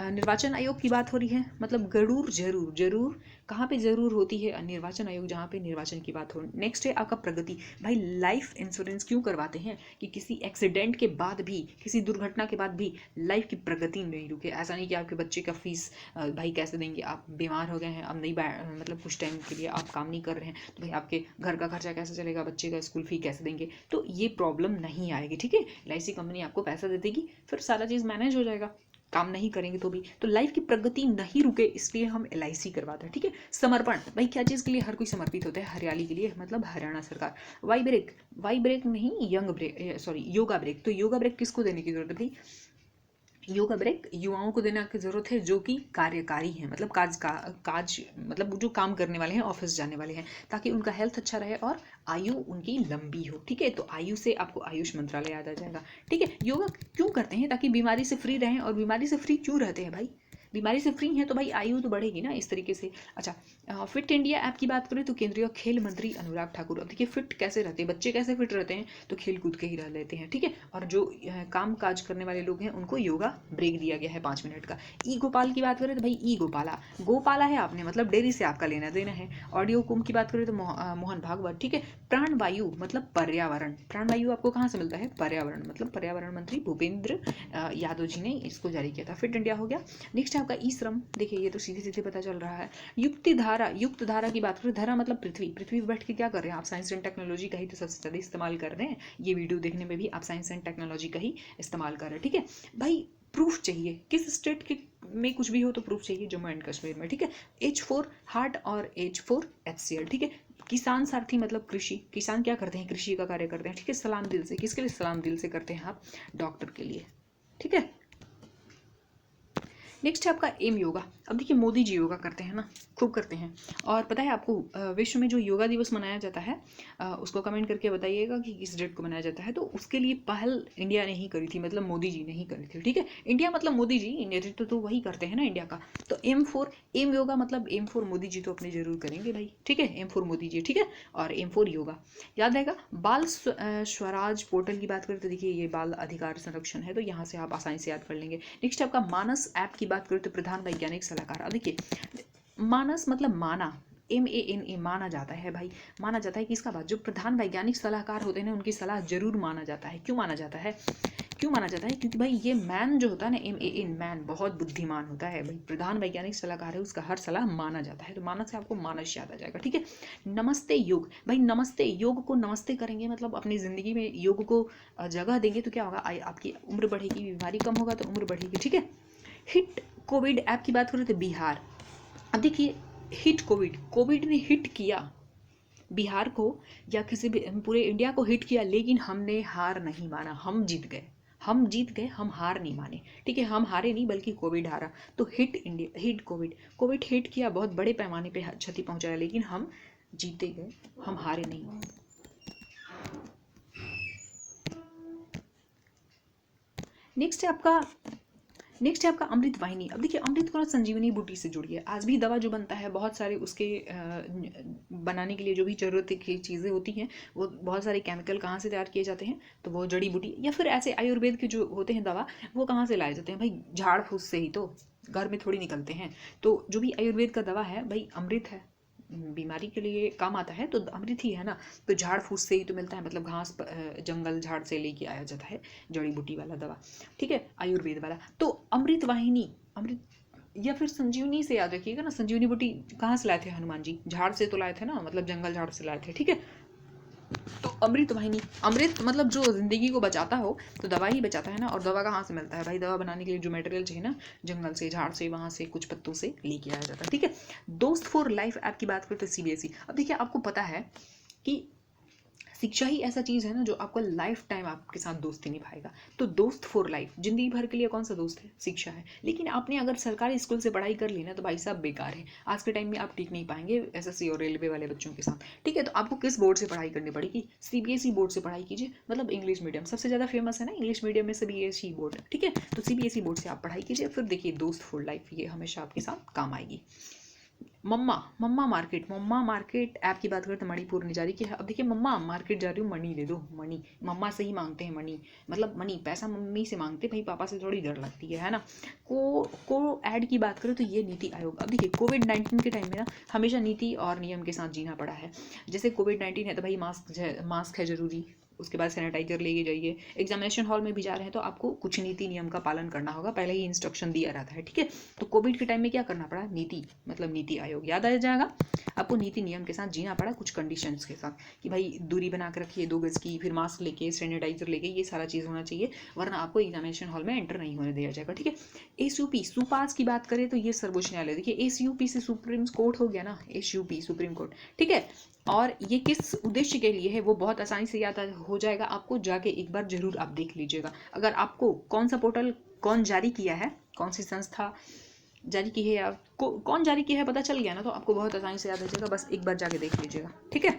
निर्वाचन आयोग की बात हो रही है, मतलब गरूर जरूर कहाँ पे जरूर होती है? निर्वाचन आयोग, जहाँ पे निर्वाचन की बात हो। नेक्स्ट है आपका प्रगति। भाई लाइफ इंश्योरेंस क्यों करवाते हैं? कि किसी एक्सीडेंट के बाद भी, किसी दुर्घटना के बाद भी लाइफ की प्रगति नहीं रुके। ऐसा नहीं कि आपके बच्चे का फीस भाई कैसे देंगे? आप बीमार हो गए हैं, अब नहीं मतलब कुछ टाइम के लिए आप काम नहीं कर रहे हैं, तो भाई आपके घर का खर्चा कैसे चलेगा? बच्चे का स्कूल फी कैसे देंगे? तो ये प्रॉब्लम नहीं आएगी, ठीक है। LIC कंपनी आपको पैसा दे देगी, फिर सारा चीज़ मैनेज हो जाएगा। काम नहीं करेंगे तो भी। तो लाइफ की प्रगति नहीं रुके इसलिए हम LIC करवाते हैं, ठीक है। समर्पण, भाई क्या चीज़ के लिए हर कोई समर्पित होता है? हरियाली के लिए, मतलब हरियाणा सरकार। वाई ब्रेक नहीं, योगा ब्रेक। तो योगा ब्रेक किसको देने की जरूरत है भाई? योगा ब्रेक युवाओं को देने की जरूरत है जो कि कार्यकारी हैं, मतलब काज मतलब जो काम करने वाले हैं, ऑफिस जाने वाले हैं, ताकि उनका हेल्थ अच्छा रहे और आयु उनकी लंबी हो, ठीक है। तो आयु से आपको आयुष मंत्रालय याद आ जाएगा, ठीक है। योगा क्यों करते हैं? ताकि बीमारी से फ्री रहें। और बीमारी से फ्री क्यों रहते हैं भाई? बीमारी से फ्री हैं तो भाई आयु तो बढ़ेगी ना इस तरीके से। अच्छा, फिट इंडिया ऐप की बात करें तो केंद्रीय खेल मंत्री अनुराग ठाकुर। अब देखिए फिट कैसे रहते हैं बच्चे, कैसे फिट रहते हैं, तो खेल कूद के ही रह लेते हैं, ठीक है। और जो काम काज करने वाले लोग हैं उनको योगा ब्रेक दिया गया है 5 मिनट का। ई गोपाल की बात करें तो भाई ई गोपाला, गोपाला है आपने मतलब डेयरी से आपका लेना देना है। ऑडियो कुंभ की बात करें तो मोहन भागवत, ठीक है। प्राणवायु मतलब पर्यावरण, प्राणवायु आपको कहाँ से मिलता है, पर्यावरण, मतलब पर्यावरण मंत्री भूपेंद्र यादव जी ने इसको जारी किया था। फिट इंडिया हो गया। नेक्स्ट है आपका ई श्रम, देखिए ये तो सीधे सीधे पता चल रहा है। युक्ति धारा, युक्त धारा की बात करें, धारा मतलब पृथ्वी, पृथ्वी पर बैठ के क्या कर रहे हैं आप, साइंस एंड टेक्नोलॉजी का ही तो सबसे ज़्यादा इस्तेमाल कर रहे हैं। ये वीडियो देखने में भी आप साइंस एंड टेक्नोलॉजी का ही इस्तेमाल कर रहे हैं, ठीक है भाई। प्रूफ चाहिए किस स्टेट के में कुछ भी हो तो प्रूफ चाहिए, जम्मू एंड कश्मीर में, ठीक है। H4 हार्ट और H4 HCl, ठीक है। किसान सारथी मतलब कृषि, किसान क्या करते हैं, कृषि का कार्य करते हैं, ठीक है। सलाम दिल से, किसके लिए सलाम दिल से करते हैं आप, डॉक्टर के लिए, ठीक है। नेक्स्ट है आपका एम योगा। अब देखिए मोदी जी योगा करते हैं ना, खूब करते हैं। और पता है आपको विश्व में जो योगा दिवस मनाया जाता है उसको कमेंट करके बताइएगा कि किस डेट को मनाया जाता है। तो उसके लिए पहल इंडिया ने ही करी थी, मतलब मोदी जी ने ही करी थी, ठीक है। इंडिया मतलब मोदी जी, नेतृत्व तो वही करते हैं ना इंडिया का। तो एम योगा मतलब एम फॉर मोदी जी तो अपने जरूर करेंगे भाई, ठीक है। एम फॉर मोदी जी, ठीक है। और एम फॉर योगा याद रहेगा। बाल स्वराज पोर्टल की बात करें तो देखिए ये बाल अधिकार संरक्षण है, तो यहाँ से आप आसानी से याद कर लेंगे। नेक्स्ट आपका मानस ऐप की बात करें तो प्रधान वैज्ञानिक सलाहकार। अब देखिए मानस मतलब माना, MANA, माना जाता है भाई, माना जाता है किसका बात, जो प्रधान वैज्ञानिक सलाहकार होते हैं ना उनकी सलाह जरूर माना जाता है। क्यों माना जाता है, क्यों माना जाता है, क्योंकि भाई ये मैन जो होता है ना, MAN मैन, बहुत बुद्धिमान होता है भाई। प्रधान वैज्ञानिक सलाहकार है, उसका हर सलाह माना जाता है। तो माना से आपको मानस याद आ जाएगा, ठीक है। नमस्ते योग, भाई नमस्ते, योग को नमस्ते करेंगे मतलब अपनी ज़िंदगी में योग को जगह देंगे तो क्या होगा, आपकी उम्र बढ़ेगी, बीमारी कम होगा तो उम्र बढ़ेगी, ठीक है। हिट कोविड ऐप की बात करें तो बिहार। अब देखिए हिट कोविड, कोविड ने हिट किया बिहार को या किसी भी पूरे इंडिया को हिट किया, लेकिन हमने हार नहीं माना, हम जीत गए, हम जीत गए, हम हार नहीं माने, ठीक है। हम हारे नहीं बल्कि कोविड हारा। तो hit India, hit Covid, Covid hit किया, बहुत बड़े पैमाने पे क्षति पहुंचाया, लेकिन हम जीते गए, हम हारे नहीं। नेक्स्ट है आपका अमृत वाहिनी। अब देखिए अमृत को ना संजीवनी बूटी से जुड़ी है। आज भी दवा जो बनता है बहुत सारे उसके बनाने के लिए जो भी जरूरत की चीज़ें होती हैं, वो बहुत सारे केमिकल कहाँ से तैयार किए जाते हैं, तो वो जड़ी बूटी या फिर ऐसे आयुर्वेद के जो होते हैं दवा, वो कहाँ से लाए जाते हैं भाई, झाड़ फूस से ही, तो घर में थोड़ी निकलते हैं। तो जो भी आयुर्वेद का दवा है भाई अमृत है, बीमारी के लिए काम आता है तो अमृत ही है ना। तो झाड़ फूस से ही तो मिलता है, मतलब घास जंगल झाड़ से लेके आया जाता है जड़ी बूटी वाला दवा, ठीक है, आयुर्वेद वाला। तो अमृत वाहिनी, अमृत या फिर संजीवनी से याद रखिएगा ना, संजीवनी बूटी कहाँ से लाए थे हनुमान जी, झाड़ से तो लाए थे ना, मतलब जंगल झाड़ से लाए थे, ठीक है। तो अमृत वाहिनी, अमृत मतलब जो जिंदगी को बचाता हो, तो दवा ही बचाता है ना। और दवा कहाँ से मिलता है भाई, दवा बनाने के लिए जो मटेरियल चाहिए ना, जंगल से, झाड़ से, वहाँ से कुछ पत्तों से लेके आया जाता है, ठीक है। दोस्त फॉर लाइफ ऐप की बात करें तो CBSE। अब देखिए आपको पता है कि शिक्षा ही ऐसा चीज़ है ना जो आपको लाइफ टाइम आपके साथ दोस्ती निभाएगा। तो दोस्त फॉर लाइफ, जिंदगी भर के लिए कौन सा दोस्त है, शिक्षा है। लेकिन आपने अगर सरकारी स्कूल से पढ़ाई कर ली ना तो भाई साहब बेकार है, आज के टाइम में आप टिक नहीं पाएंगे SSC और रेलवे वाले बच्चों के साथ, ठीक है। तो आपको किस बोर्ड से पढ़ाई करनी पड़ेगी, CBSE बोर्ड से पढ़ाई कीजिए, मतलब इंग्लिश मीडियम सबसे ज़्यादा फेमस है ना इंग्लिश मीडियम में, CBSE बोर्ड, ठीक है। तो CBSE बोर्ड से आप पढ़ाई कीजिए, फिर देखिए दोस्त फॉर लाइफ ये हमेशा आपके साथ काम आएगी। मम्मा मार्केट ऐप की बात करें तो मणिपुर ने जारी किया है। अब देखिए मम्मा मार्केट जा रही हूँ, मनी दे दो, मनी, मम्मा से ही मांगते हैं मनी, मतलब मनी, पैसा मम्मी से मांगते भाई, पापा से थोड़ी डर लगती है ना। को ऐड की बात करें तो ये नीति आयोग। अब देखिए कोविड-19 के टाइम में ना हमेशा नीति और नियम के साथ जीना पड़ा है। जैसे कोविड-19 है तो भाई मास्क है जरूरी, उसके बाद सैनिटाइजर लेके जाइए, एग्जामिनेशन हॉल में भी जा रहे हैं तो आपको कुछ नीति नियम का पालन करना होगा, पहले ही इंस्ट्रक्शन दिया रहता है, ठीक है। तो कोविड के टाइम में क्या करना पड़ा, नीति मतलब नीति आयोग याद आ जाएगा आपको, नीति नियम के साथ जीना पड़ा, कुछ कंडीशंस के साथ कि भाई दूरी बना के रखिए 2 गज की, फिर मास्क लेके, सैनिटाइजर लेके, ये सारा चीज़ होना चाहिए, वरना आपको एग्जामिनेशन हॉल में एंटर नहीं होने दिया जाएगा, ठीक है। SUP सुपास की बात करें तो ये सर्वोच्च न्यायालय, देखिए SUP से सुप्रीम कोर्ट हो गया ना, SUP सुप्रीम कोर्ट, ठीक है। और ये किस उद्देश्य के लिए है वो बहुत आसानी से याद हो जाएगा आपको, जाके एक बार जरूर आप देख लीजिएगा। अगर आपको कौन सा पोर्टल कौन जारी किया है, कौन सी संस्था जारी की है या कौन जारी किया है पता चल गया ना, तो आपको बहुत आसानी से याद हो जाएगा, बस एक बार जाके देख लीजिएगा, ठीक है।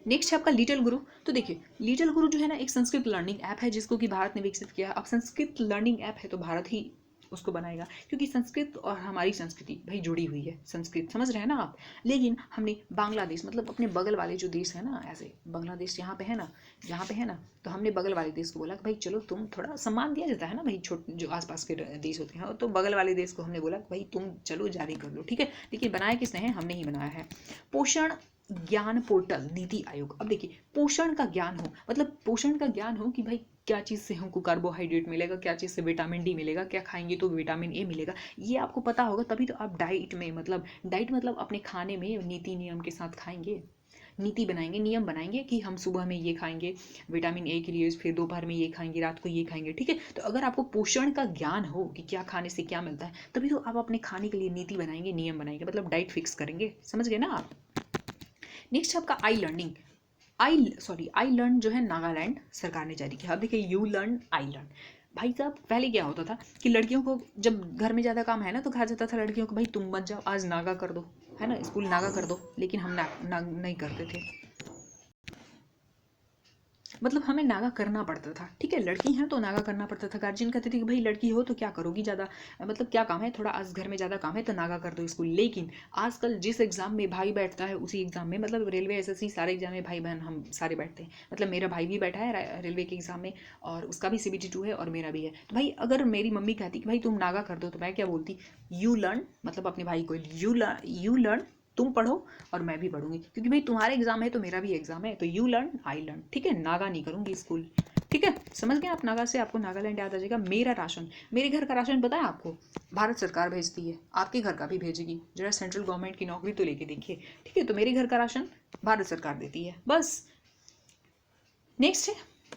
नेक्स्ट है आपका लिटिल गुरु। तो देखिए लिटिल गुरु जो है ना एक संस्कृत लर्निंग ऐप है जिसको कि भारत ने विकसित किया। अब संस्कृत लर्निंग ऐप है तो भारत ही उसको बनाएगा, क्योंकि संस्कृत और हमारी संस्कृति भाई जुड़ी हुई है, संस्कृत समझ रहे हैं ना आप। लेकिन हमने बांग्लादेश मतलब अपने बगल वाले जो देश है ना, ऐसे बांग्लादेश यहाँ पे है ना, यहाँ पे है ना, तो हमने बगल वाले देश को बोला कि भाई चलो तुम, थोड़ा सम्मान दिया जाता है ना भाई, छोटे जो आसपास के देश होते हैं, तो बगल वाले देश को हमने बोला कि भाई तुम चलो जारी कर लो, ठीक है। लेकिन बनाया किसने है, हमने ही बनाया है। पोषण ज्ञान पोर्टल नीति आयोग। अब देखिए, पोषण का ज्ञान हो, मतलब पोषण का ज्ञान हो कि भाई क्या चीज़ से हमको कार्बोहाइड्रेट मिलेगा, क्या चीज़ से विटामिन डी मिलेगा, क्या खाएंगे तो विटामिन ए मिलेगा, ये आपको पता होगा, तभी तो आप डाइट में, मतलब डाइट मतलब अपने खाने में नीति नियम के साथ खाएंगे, नीति बनाएंगे, नियम बनाएंगे कि हम सुबह में ये खाएंगे विटामिन ए के लिए, फिर दोपहर में ये खाएंगे, रात को ये खाएंगे, ठीक है। तो अगर आपको पोषण का ज्ञान हो कि क्या खाने से क्या मिलता है, तभी तो आप अपने खाने के लिए नीति बनाएंगे, नियम बनाएंगे, मतलब डाइट फिक्स करेंगे, समझ गए ना आप। नेक्स्ट आपका आई लर्निंग। आई लर्न जो है नागालैंड सरकार ने जारी किया। अब देखिए, यू लर्न आई लर्न। भाई साहब पहले क्या होता था कि लड़कियों को जब घर में ज़्यादा काम है ना, तो कहा जाता था लड़कियों को भाई तुम मत जाओ, आज नागा कर दो, है ना, स्कूल नागा कर दो, लेकिन हम नहीं करते थे, मतलब हमें नागा करना पड़ता था, ठीक है। लड़की हैं तो नागा करना पड़ता था, गार्जियन कहते थे कि भाई लड़की हो तो क्या करोगी ज़्यादा, मतलब क्या काम है, थोड़ा आज घर में ज़्यादा काम है तो नागा कर दो स्कूल। लेकिन आजकल जिस एग्ज़ाम में भाई बैठता है उसी एग्ज़ाम में, मतलब रेलवे एसएससी सारे एग्जाम में भाई बहन हम सारे बैठते हैं, मतलब मेरा भाई भी बैठा है रेलवे के एग्ज़ाम में, और उसका भी CBT 2 है और मेरा भी है। तो भाई अगर मेरी मम्मी कहती कि भाई तुम नागा कर दो, तो मैं क्या बोलती, यू लर्न, मतलब अपने भाई को यू लर्न, तुम पढ़ो और मैं भी पढ़ूंगी, क्योंकि भाई तुम्हारा एग्जाम है तो मेरा भी एग्जाम है, तो यू लर्न आई लर्न, ठीक है। नागा नहीं करूंगी स्कूल, ठीक है, समझ गए आप। नागा से आपको नागालैंड याद आ जाएगा। मेरा राशन, मेरे घर का राशन पता है आपको, भारत सरकार भेजती है, आपके घर का भी भेजेगी, जरा सेंट्रल गवर्नमेंट की नौकरी तो लेके देखिए, ठीक है। तो मेरे घर का राशन भारत सरकार देती है, बस। नेक्स्ट है,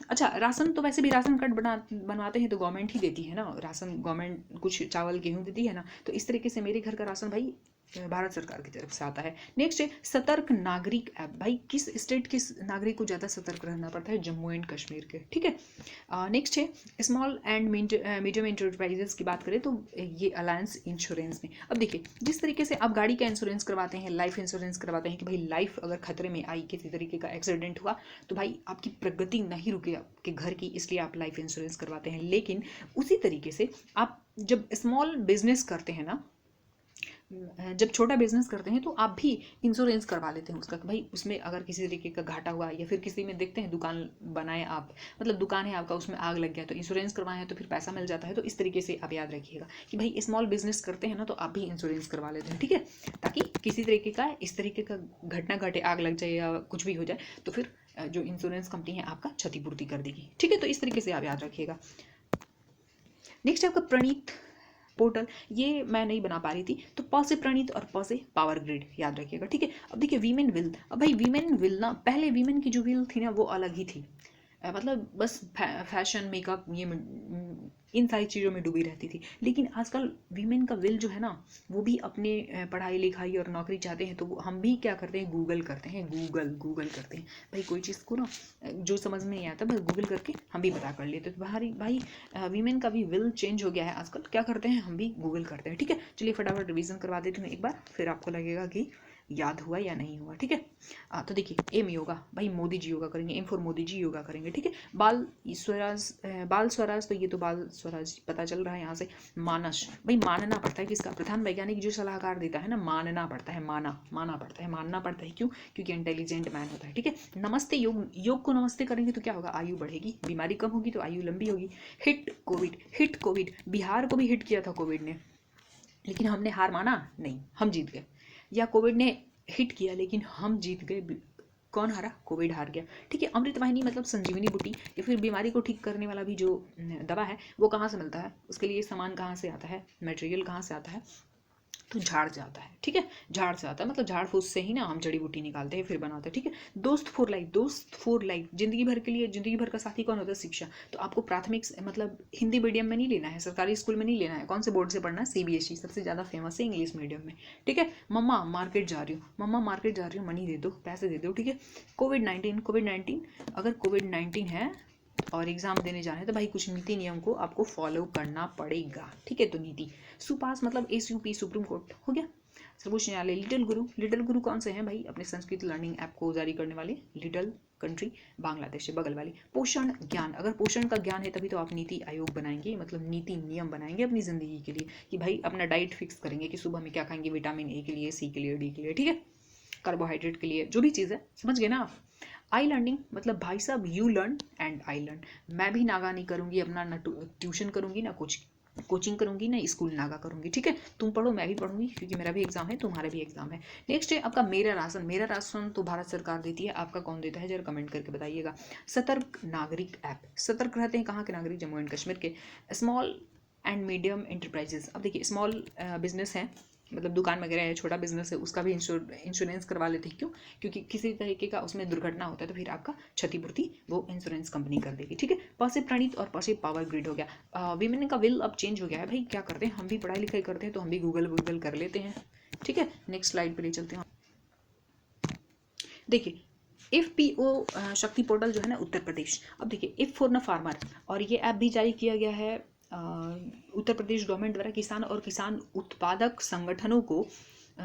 अच्छा राशन तो वैसे भी राशन कार्ड बनवाते हैं तो गवर्नमेंट ही देती है ना, राशन गवर्नमेंट कुछ चावल गेहूँ देती है ना, तो इस तरीके से मेरे घर का राशन भाई भारत सरकार की तरफ से आता है। नेक्स्ट है सतर्क नागरिक ऐप। भाई किस स्टेट के नागरिक को ज़्यादा सतर्क रहना पड़ता है, जम्मू एंड कश्मीर के, ठीक है। नेक्स्ट है स्मॉल एंड मीडियम इंटरप्राइजेस की बात करें तो ये अलायंस इंश्योरेंस में। अब देखिए, जिस तरीके से आप गाड़ी का इंश्योरेंस करवाते हैं, लाइफ इंश्योरेंस करवाते हैं कि भाई लाइफ अगर खतरे में आई, किसी तरीके का एक्सीडेंट हुआ, तो भाई आपकी प्रगति नहीं रुके आपके घर की, इसलिए आप लाइफ इंश्योरेंस करवाते हैं। लेकिन उसी तरीके से आप जब स्मॉल बिजनेस करते हैं ना, जब छोटा बिजनेस करते हैं तो आप भी इंश्योरेंस करवा लेते हैं उसका, कि भाई उसमें अगर किसी तरीके का घाटा हुआ, या फिर किसी में देखते हैं दुकान बनाए आप, मतलब दुकान है आपका, उसमें आग लग गया तो इंश्योरेंस करवाए हैं तो फिर पैसा मिल जाता है। तो इस तरीके से आप याद रखिएगा कि भाई स्मॉल बिजनेस करते हैं ना तो आप भी इंश्योरेंस करवा लेते हैं, ठीक है, ताकि किसी तरीके का इस तरीके का घटना घटे, आग लग जाए या कुछ भी हो जाए, तो फिर जो इंश्योरेंस कंपनी है आपका क्षतिपूर्ति कर देगी, ठीक है। तो इस तरीके से आप याद रखिएगा। नेक्स्ट आपका प्रणीत पोर्टल, ये मैं नहीं बना पा रही थी, तो प से प्रणीत और प से पावर ग्रिड याद रखिएगा, ठीक है। अब देखिए वीमेन विल, अब भाई वीमेन विल ना, पहले वीमेन की जो विल थी ना वो अलग ही थी, मतलब बस फैशन मेकअप ये इन सारी चीज़ों में डूबी रहती थी। लेकिन आजकल वीमेन का विल जो है ना, वो भी अपने पढ़ाई लिखाई और नौकरी चाहते हैं, तो हम भी क्या करते हैं, गूगल करते हैं, गूगल करते हैं भाई, कोई चीज़ को ना जो समझ में नहीं आता बस गूगल करके हम भी पता कर लेते। तो भाई वीमेन का भी विल चेंज हो गया है आजकल, क्या करते हैं हम भी गूगल करते हैं, ठीक है। चलिए फटाफट रिवीजन करवा देती हूँ एक बार, फिर आपको लगेगा कि याद हुआ या नहीं हुआ, ठीक है। तो देखिए एम योगा, भाई मोदी जी योगा करेंगे, एम फॉर मोदी जी योगा करेंगे, ठीक है। बाल स्वराज, तो ये तो बाल स्वराज पता चल रहा है यहाँ से। मानस, भाई मानना पड़ता है किसका, प्रधान वैज्ञानिक जो सलाहकार देता है ना, मानना पड़ता है, मानना पड़ता है, क्यों, क्योंकि इंटेलिजेंट मैन होता है, ठीक है। नमस्ते योग को नमस्ते करेंगे तो क्या होगा, आयु बढ़ेगी, बीमारी कम होगी तो आयु लंबी होगी। हिट कोविड, बिहार को भी हिट किया था कोविड ने, लेकिन हमने हार माना नहीं, हम जीत गए। या कोविड ने हिट किया लेकिन हम जीत गए, कौन हारा, कोविड हार गया, ठीक है। अमृत वाहिनी मतलब संजीवनी बूटी, या फिर बीमारी को ठीक करने वाला भी जो दवा है वो कहाँ से मिलता है, उसके लिए सामान कहाँ से आता है, मटेरियल कहाँ से आता है, तो झाड़ से आता है, ठीक है। झाड़ से आता है, मतलब झाड़ फूस से ही ना हम जड़ी बूटी निकालते हैं फिर बनाते हैं, ठीक है। दोस्त फॉर लाइफ, जिंदगी भर के लिए, जिंदगी भर का साथी कौन होता है, शिक्षा। तो आपको प्राथमिक मतलब हिंदी मीडियम में नहीं लेना है, सरकारी स्कूल में नहीं लेना है, कौन से बोर्ड से पढ़ना है, CBSE सबसे ज़्यादा फेमस है इंग्लिश मीडियम में, ठीक है। मम्मा मार्केट जा रही हूँ, मनी दे दो, पैसे दे दो, ठीक है। कोविड 19 अगर कोविड 19 है और एग्जाम देने जाना है तो भाई कुछ नीति नियम को आपको फॉलो करना पड़ेगा, ठीक है। तो नीति, सुपास मतलब SUP सुप्रीम कोर्ट हो गया, सर्वोच्च न्यायालय। लिटिल गुरु कौन से हैं भाई, अपने संस्कृत लर्निंग ऐप को जारी करने वाले लिटिल कंट्री बांग्लादेश है, बगल वाली। पोषण ज्ञान, अगर पोषण का ज्ञान है तभी तो आप नीति आयोग बनाएंगे, मतलब नीति नियम बनाएंगे अपनी ज़िंदगी के लिए कि भाई अपना डाइट फिक्स करेंगे कि सुबह में क्या खाएंगे, विटामिन ए के लिए, सी के लिए, डी के लिए, ठीक है, कार्बोहाइड्रेट के लिए, जो भी चीज़ है, समझ गए ना आप। आई लर्निंग मतलब भाई साहब you learn and I learn, मैं भी नागा नहीं करूँगी अपना, ना ट्यूशन करूँगी, ना कोचिंग करूँगी, ना स्कूल नागा करूँगी, ठीक है। तुम पढ़ो मैं भी पढ़ूंगी, क्योंकि मेरा भी एग्जाम है, तुम्हारा भी एग्जाम है। नेक्स्ट है आपका मेरा राशन। मेरा राशन तो भारत सरकार देती है, आपका कौन देता है जरा कमेंट करके बताइएगा। सतर्क नागरिक ऐप, सतर्क रहते हैं कहाँ के नागरिक, जम्मू एंड कश्मीर के। स्मॉल एंड मीडियम एंटरप्राइजेस, अब देखिए स्मॉल बिजनेस है, मतलब दुकान वगैरह है, छोटा बिजनेस है, उसका भी इंश्योरेंस करवा लेते हैं। क्यों? क्योंकि किसी तरीके का उसमें दुर्घटना होता है तो फिर आपका क्षतिपूर्ति वो इंश्योरेंस कंपनी कर देगी, ठीक है। पॉसिव प्रणीत और पॉसिव पावर ग्रिड हो गया। विमेन का विल अब चेंज हो गया है, भाई क्या करते हैं, हम भी पढ़ाई लिखाई करते हैं तो हम भी गूगल कर लेते हैं, ठीक है। नेक्स्ट स्लाइड पे ले चलते हैं। देखिए FPO शक्ति पोर्टल जो है ना उत्तर प्रदेश। अब देखिए इफ फॉर न फार्मर, और ये ऐप भी जारी किया गया है उत्तर प्रदेश गवर्नमेंट द्वारा किसान और किसान उत्पादक संगठनों को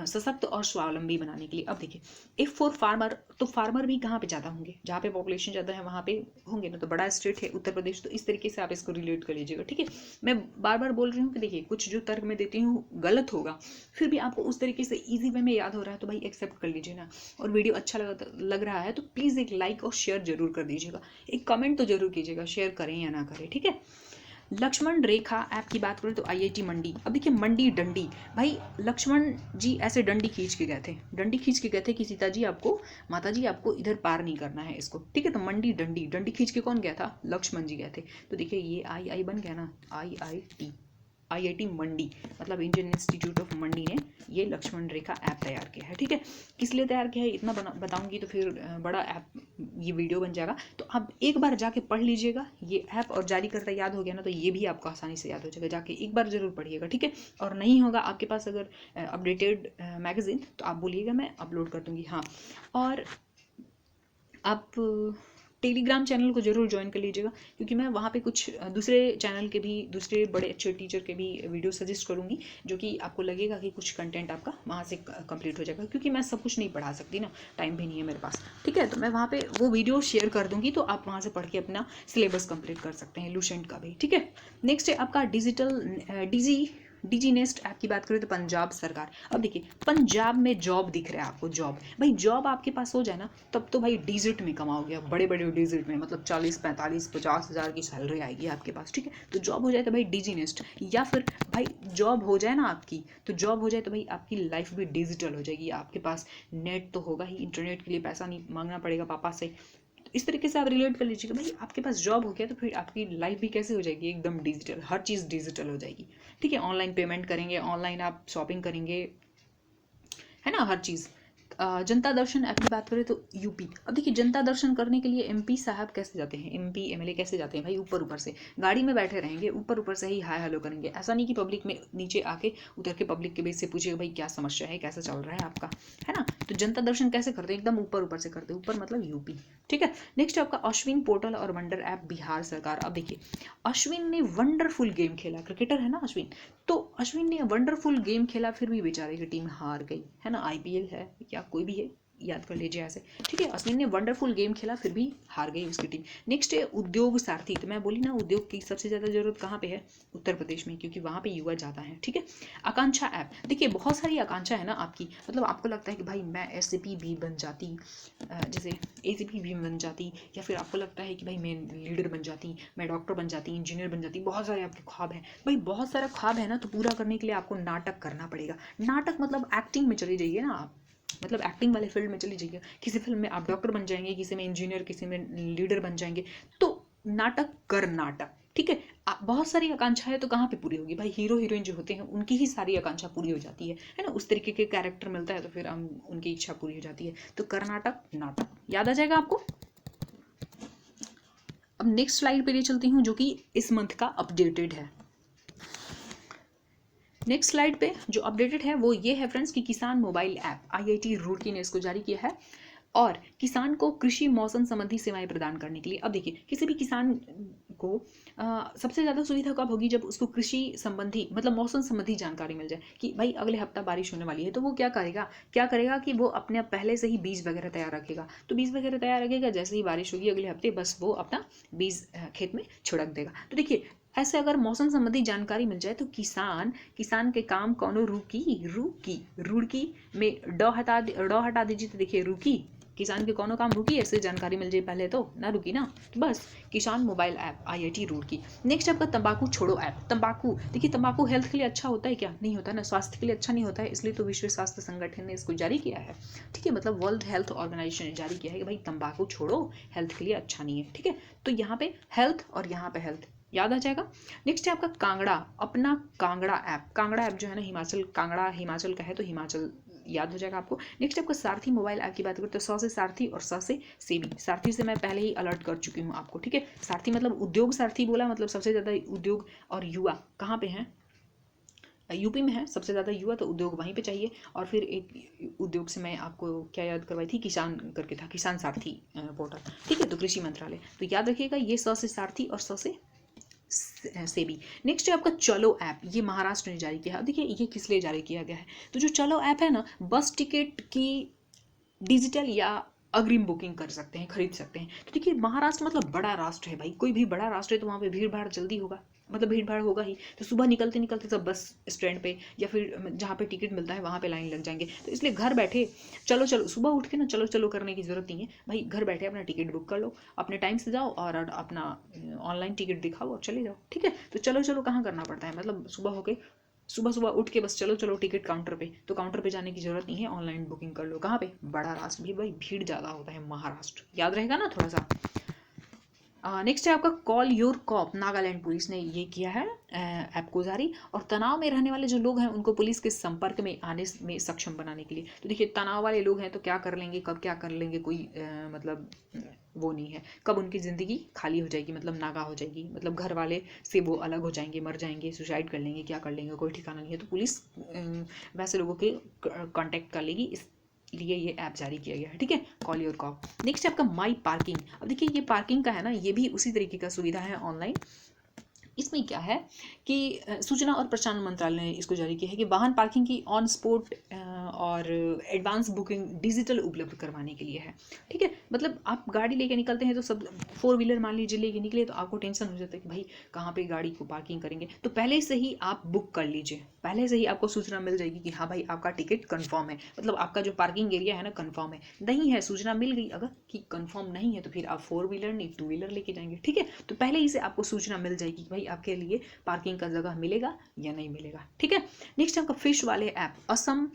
सशक्त और स्वावलंबी बनाने के लिए। अब देखिए इफ फॉर फार्मर, तो फार्मर भी कहाँ पे ज़्यादा होंगे, जहाँ पे पॉपुलेशन ज़्यादा है वहाँ पे होंगे ना, तो बड़ा स्टेट है उत्तर प्रदेश, तो इस तरीके से आप इसको रिलेट कर लीजिएगा, ठीक है। मैं बार बार बोल रही हूँ कि देखिए कुछ जो तर्क मैं देती हूँ गलत होगा, फिर भी आपको उस तरीके से ईजी वे में याद हो रहा है तो भाई एक्सेप्ट कर लीजिए ना। और वीडियो अच्छा लग रहा है तो प्लीज़ एक लाइक और शेयर जरूर कर दीजिएगा, एक कमेंट तो जरूर कीजिएगा, शेयर करें या ना करें, ठीक है। लक्ष्मण रेखा ऐप की बात करें तो IIT मंडी। अब देखिए मंडी डंडी, भाई लक्ष्मण जी ऐसे डंडी खींच के गए थे, डंडी खींच के गए थे कि सीता जी आपको, माता जी आपको इधर पार नहीं करना है इसको, ठीक है। तो मंडी डंडी, डंडी खींच के कौन गया था, लक्ष्मण जी गए थे। तो देखिए ये आई बन गया ना, IIT मंडी, मतलब इंडियन इंस्टीट्यूट ऑफ मंडी ने ये लक्ष्मण रेखा ऐप तैयार किया है, ठीक है। किस लिए तैयार किया है इतना बताऊंगी तो फिर बड़ा ऐप ये वीडियो बन जाएगा, तो आप एक बार जाके पढ़ लीजिएगा ये ऐप, और जारी करता याद हो गया ना तो ये भी आपको आसानी से याद हो जाएगा, जाके एक बार जरूर पढ़िएगा, ठीक है। और नहीं होगा आपके पास अगर अपडेटेड मैगजीन तो आप बोलिएगा, मैं अपलोड कर दूंगी, हाँ। और आप टेलीग्राम चैनल को जरूर ज्वाइन कर लीजिएगा, क्योंकि मैं वहाँ पे कुछ दूसरे चैनल के भी, दूसरे बड़े अच्छे टीचर के भी वीडियो सजेस्ट करूँगी, जो कि आपको लगेगा कि कुछ कंटेंट आपका वहाँ से कंप्लीट हो जाएगा, क्योंकि मैं सब कुछ नहीं पढ़ा सकती ना, टाइम भी नहीं है मेरे पास, ठीक है। तो मैं वहाँ पे वो वीडियो शेयर कर दूँगी, तो आप वहाँ से पढ़ के अपना सिलेबस कंप्लीट कर सकते हैं, लूसेंट का भी, ठीक है। नेक्स्ट है आपका डिजिटल डिजी नेस्ट ऐप की बात करें तो पंजाब सरकार। अब देखिए पंजाब में जॉब दिख रहा है आपको, जॉब, भाई जॉब आपके पास हो जाए ना तब तो भाई डिजिट में कमाओगे, बड़े बड़े डिजिट में, मतलब 40 45 50 हज़ार की सैलरी आएगी आपके पास, ठीक है। तो जॉब हो जाए तो भाई डिजी नेस्ट, या फिर भाई जॉब हो जाए ना आपकी, तो जॉब हो जाए तो भाई आपकी लाइफ भी डिजिटल हो जाएगी, आपके पास नेट तो होगा ही, इंटरनेट के लिए पैसा नहीं मांगना पड़ेगा पापा से, तो इस तरीके से आप रिलेट कर लीजिएगा। भाई आपके पास जॉब हो गया तो फिर आपकी लाइफ भी कैसे हो जाएगी, एकदम डिजिटल, हर चीज़ डिजिटल हो जाएगी, ठीक है। ऑनलाइन पेमेंट करेंगे, ऑनलाइन आप शॉपिंग करेंगे, है ना, हर चीज़। जनता दर्शन ऐप की बात करें तो यूपी। अब देखिए जनता दर्शन करने के लिए MP साहब कैसे जाते हैं, MP MLA कैसे जाते हैं, भाई ऊपर ऊपर से गाड़ी में बैठे रहेंगे, ऊपर ऊपर से ही हाय हेलो करेंगे, ऐसा नहीं कि पब्लिक में नीचे आके उतर के पब्लिक के बेस से पूछेगा भाई क्या समस्या है, कैसा चल रहा है आपका, है ना। तो जनता दर्शन कैसे करते हैं, एकदम ऊपर ऊपर से करते हैं, ऊपर मतलब यूपी, ठीक है। नेक्स्ट आपका अश्विन पोर्टल और वंडर ऐप बिहार सरकार। अब देखिए अश्विन ने वंडरफुल गेम खेला, क्रिकेटर है ना अश्विन, तो अश्विन ने वंडरफुल गेम खेला फिर भी बेचारे की टीम हार गई, है ना, IPL है या कोई भी है, याद कर लीजिए ऐसे, ठीक है। अश्विन ने वंडरफुल गेम खेला फिर भी हार गई उसकी टीम। नेक्स्ट है उद्योग सारथी। तो मैं बोली ना उद्योग की सबसे ज़्यादा जरूरत कहाँ पे है, उत्तर प्रदेश में, क्योंकि वहाँ पे युवा ज़्यादा है, ठीक है। आकांक्षा ऐप, देखिए बहुत सारी आकांक्षा है ना आपकी, मतलब आपको लगता है कि भाई मैं SCP भी बन जाती, जैसे ACP भी बन जाती, या फिर आपको लगता है कि भाई मैं लीडर बन जाती, मैं डॉक्टर बन जाती, इंजीनियर बन जाती, बहुत सारे आपके ख्वाब हैं। भाई बहुत सारा ख्वाब है ना, तो पूरा करने के लिए आपको नाटक करना पड़ेगा। नाटक मतलब एक्टिंग में चली जाइए ना आप, मतलब एक्टिंग वाले फील्ड में चली जाइए, किसी फिल्म में आप डॉक्टर बन जाएंगे, किसी में इंजीनियर, किसी में लीडर बन जाएंगे, तो नाटक कर नाटक, ठीक है। बहुत सारी आकांक्षाएं तो कहाँ पे पूरी होगी, भाई हीरो हीरोइन जो होते हैं उनकी ही सारी आकांक्षा पूरी हो जाती है ना, उस तरीके के कैरेक्टर मिलता है तो फिर हम उनकी इच्छा पूरी हो जाती है। तो कर्नाटक नाटक याद आ जाएगा आपको। अब नेक्स्ट स्लाइड पे ले चलती हूँ जो कि इस मंथ का अपडेटेड है। नेक्स्ट स्लाइड पे जो अपडेटेड है वो ये है फ्रेंड्स कि किसान मोबाइल ऐप, IIT रुड़की ने इसको जारी किया है। और किसान को कृषि मौसम संबंधी सेवाएं प्रदान करने के लिए। अब देखिए किसी भी किसान को सबसे ज़्यादा सुविधा कब होगी, जब उसको कृषि संबंधी मतलब मौसम संबंधी जानकारी मिल जाए कि भाई अगले हफ्ता बारिश होने वाली है, तो वो क्या करेगा कि वो अपने पहले से ही बीज वगैरह तैयार रखेगा। तो बीज वगैरह तैयार रखेगा, जैसे ही बारिश होगी अगले हफ्ते बस वो अपना बीज खेत में छिड़क देगा। तो देखिए ऐसे अगर मौसम संबंधी जानकारी मिल जाए तो किसान के काम कौनो रुड़की में डॉ हटा दीजिए। तो देखिए रुकी, किसान के कौनो काम रुकी, ऐसे जानकारी मिल जाए पहले तो ना रुकी ना, तो बस किसान mobile app IIT Roorkee. Next आपका तंबाकू छोड़ो ऐप। तंबाकू, देखिए तंबाकू हेल्थ के लिए अच्छा होता है क्या? नहीं होता ना, स्वास्थ्य के लिए अच्छा नहीं होता है, इसलिए तो विश्व स्वास्थ्य संगठन ने इसको जारी किया है। ठीक है, मतलब वर्ल्ड हेल्थ ऑर्गेनाइजेशन ने जारी किया है कि भाई तंबाकू छोड़ो, हेल्थ के लिए अच्छा नहीं है। ठीक है, तो यहाँ पे हेल्थ और यहाँ पे हेल्थ याद आ जाएगा। नेक्स्ट है आपका कांगड़ा, अपना कांगड़ा ऐप। कांगड़ा ऐप जो है ना हिमाचल, कांगड़ा हिमाचल का है तो हिमाचल याद हो जाएगा आपको। नेक्स्ट आपका सारथी मोबाइल ऐप की बात करते हैं, 100 से सारथी और 100 से सेबी। सारथी से मैं पहले ही अलर्ट कर चुकी हूँ आपको। ठीक है, सारथी मतलब उद्योग सारथी बोला, मतलब सबसे ज़्यादा उद्योग और युवा कहाँ पे हैं? यूपी में है सबसे ज़्यादा युवा, तो उद्योग वहीं पे चाहिए। और फिर एक उद्योग से मैं आपको क्या याद करवाई थी, किसान करके था, किसान सारथी पोर्टल। ठीक है, तो कृषि मंत्रालय, तो याद रखिएगा ये 100 से सारथी और 100 से सेबी। नेक्स्ट है आपका चलो ऐप, ये महाराष्ट्र ने जारी किया है। देखिए ये किस लिए जारी किया गया है, तो जो चलो ऐप है ना, बस टिकट की डिजिटल या अग्रिम बुकिंग कर सकते हैं, खरीद सकते हैं। तो देखिए महाराष्ट्र मतलब बड़ा राष्ट्र है भाई, कोई भी बड़ा राष्ट्र है तो वहाँ पे भीड़ भाड़ जल्दी होगा, मतलब भीड़ भाड़ होगा ही। तो सुबह निकलते निकलते सब बस स्टैंड पे या फिर जहाँ पे टिकट मिलता है वहाँ पे लाइन लग जाएंगे। तो इसलिए घर बैठे चलो सुबह उठ के ना चलो करने की ज़रूरत नहीं है भाई, घर बैठे अपना टिकट बुक कर लो, अपने टाइम से जाओ और अपना ऑनलाइन टिकट दिखाओ और चले जाओ। ठीक है, तो चलो कहाँ करना पड़ता है, मतलब सुबह उठ के बस चलो टिकट काउंटर पे, तो काउंटर पे जाने की जरूरत नहीं है, ऑनलाइन बुकिंग कर लो। कहाँ पे? बड़ा राष्ट्र भी भाई, भीड़ ज़्यादा होता है महाराष्ट्र, याद रहेगा ना थोड़ा सा। नेक्स्ट है आपका call your cop, Nagaland police ने ये किया है ऐप को जारी। और तनाव में रहने वाले जो लोग हैं उनको पुलिस के संपर्क में आने में सक्षम बनाने के लिए। तो देखिए तनाव वाले लोग हैं तो क्या कर लेंगे, कब क्या कर लेंगे, कोई मतलब वो नहीं है, कब उनकी ज़िंदगी खाली हो जाएगी, मतलब नागा हो जाएगी, मतलब घर वाले से वो अलग हो जाएंगे, मर जाएंगे, सुसाइड कर लेंगे, क्या कर लेंगे, कोई ठिकाना नहीं है। तो पुलिस वैसे लोगों के कांटेक्ट कर लेगी, लिए ये ऐप जारी किया गया है। ठीक है, कॉल योर कॉप। नेक्स्ट है आपका माई पार्किंग। अब देखिए ये पार्किंग का है ना, ये भी उसी तरीके का सुविधा है ऑनलाइन। इसमें क्या है कि सूचना और प्रसारण मंत्रालय ने इसको जारी किया है कि वाहन पार्किंग की ऑन स्पॉट और एडवांस बुकिंग डिजिटल उपलब्ध करवाने के लिए है। ठीक है, मतलब आप गाड़ी लेके निकलते हैं तो सब 4 व्हीलर मान लीजिए लेके निकले, तो आपको टेंशन हो जाता है कि भाई कहाँ पे गाड़ी को पार्किंग करेंगे, तो पहले से ही आप बुक कर लीजिए, पहले से ही आपको सूचना मिल जाएगी कि हाँ भाई आपका टिकट कन्फर्म है, मतलब आपका जो पार्किंग एरिया है ना कन्फर्म है। नहीं है, सूचना मिल गई अगर कि कन्फर्म नहीं है, तो फिर आप 4 व्हीलर नहीं 2 व्हीलर लेके जाएंगे। ठीक है, तो पहले ही से आपको सूचना मिल जाएगी कि भाई आपके लिए पार्किंग का जगह मिलेगा या नहीं मिलेगा। ठीक है, नेक्स्ट आपका फिश वाले ऐप, असम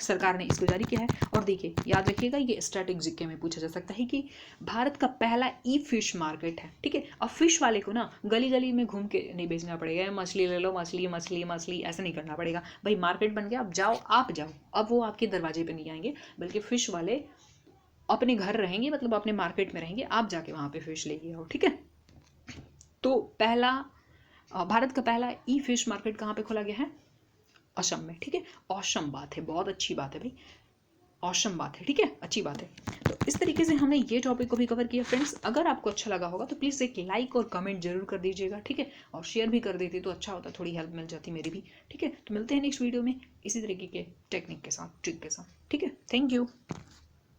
सरकार ने इसको जारी किया है। और देखिए याद रखिएगा ये स्टैटिक जीके में पूछा जा सकता है कि भारत का पहला ई फिश मार्केट है। ठीक है, अब फिश वाले को ना गली गली में घूम के नहीं बेचना पड़ेगा, मछली ले लो, मछली ऐसा नहीं करना पड़ेगा भाई, मार्केट बन गया, अब आप जाओ, अब वो आपके दरवाजे पे नहीं आएंगे, बल्कि फिश वाले अपने घर रहेंगे, मतलब अपने मार्केट में रहेंगे, आप जाके वहाँ पे फिश लेके आओ। ठीक है, तो भारत का पहला ई फिश मार्केट कहाँ पे खोला गया है? असम में। ठीक है, औसम बात है, बहुत अच्छी बात है भाई, औसम बात है। ठीक है, अच्छी बात है। तो इस तरीके से हमने ये टॉपिक को भी कवर किया फ्रेंड्स। अगर आपको अच्छा लगा होगा तो प्लीज़ एक लाइक और कमेंट जरूर कर दीजिएगा। ठीक है, और शेयर भी कर देती तो अच्छा होता, थोड़ी हेल्प मिल जाती मेरी भी। ठीक है, तो मिलते हैं नेक्स्ट वीडियो में इसी तरीके के टेक्निक के साथ, ट्रिक के साथ। ठीक है, थैंक यू।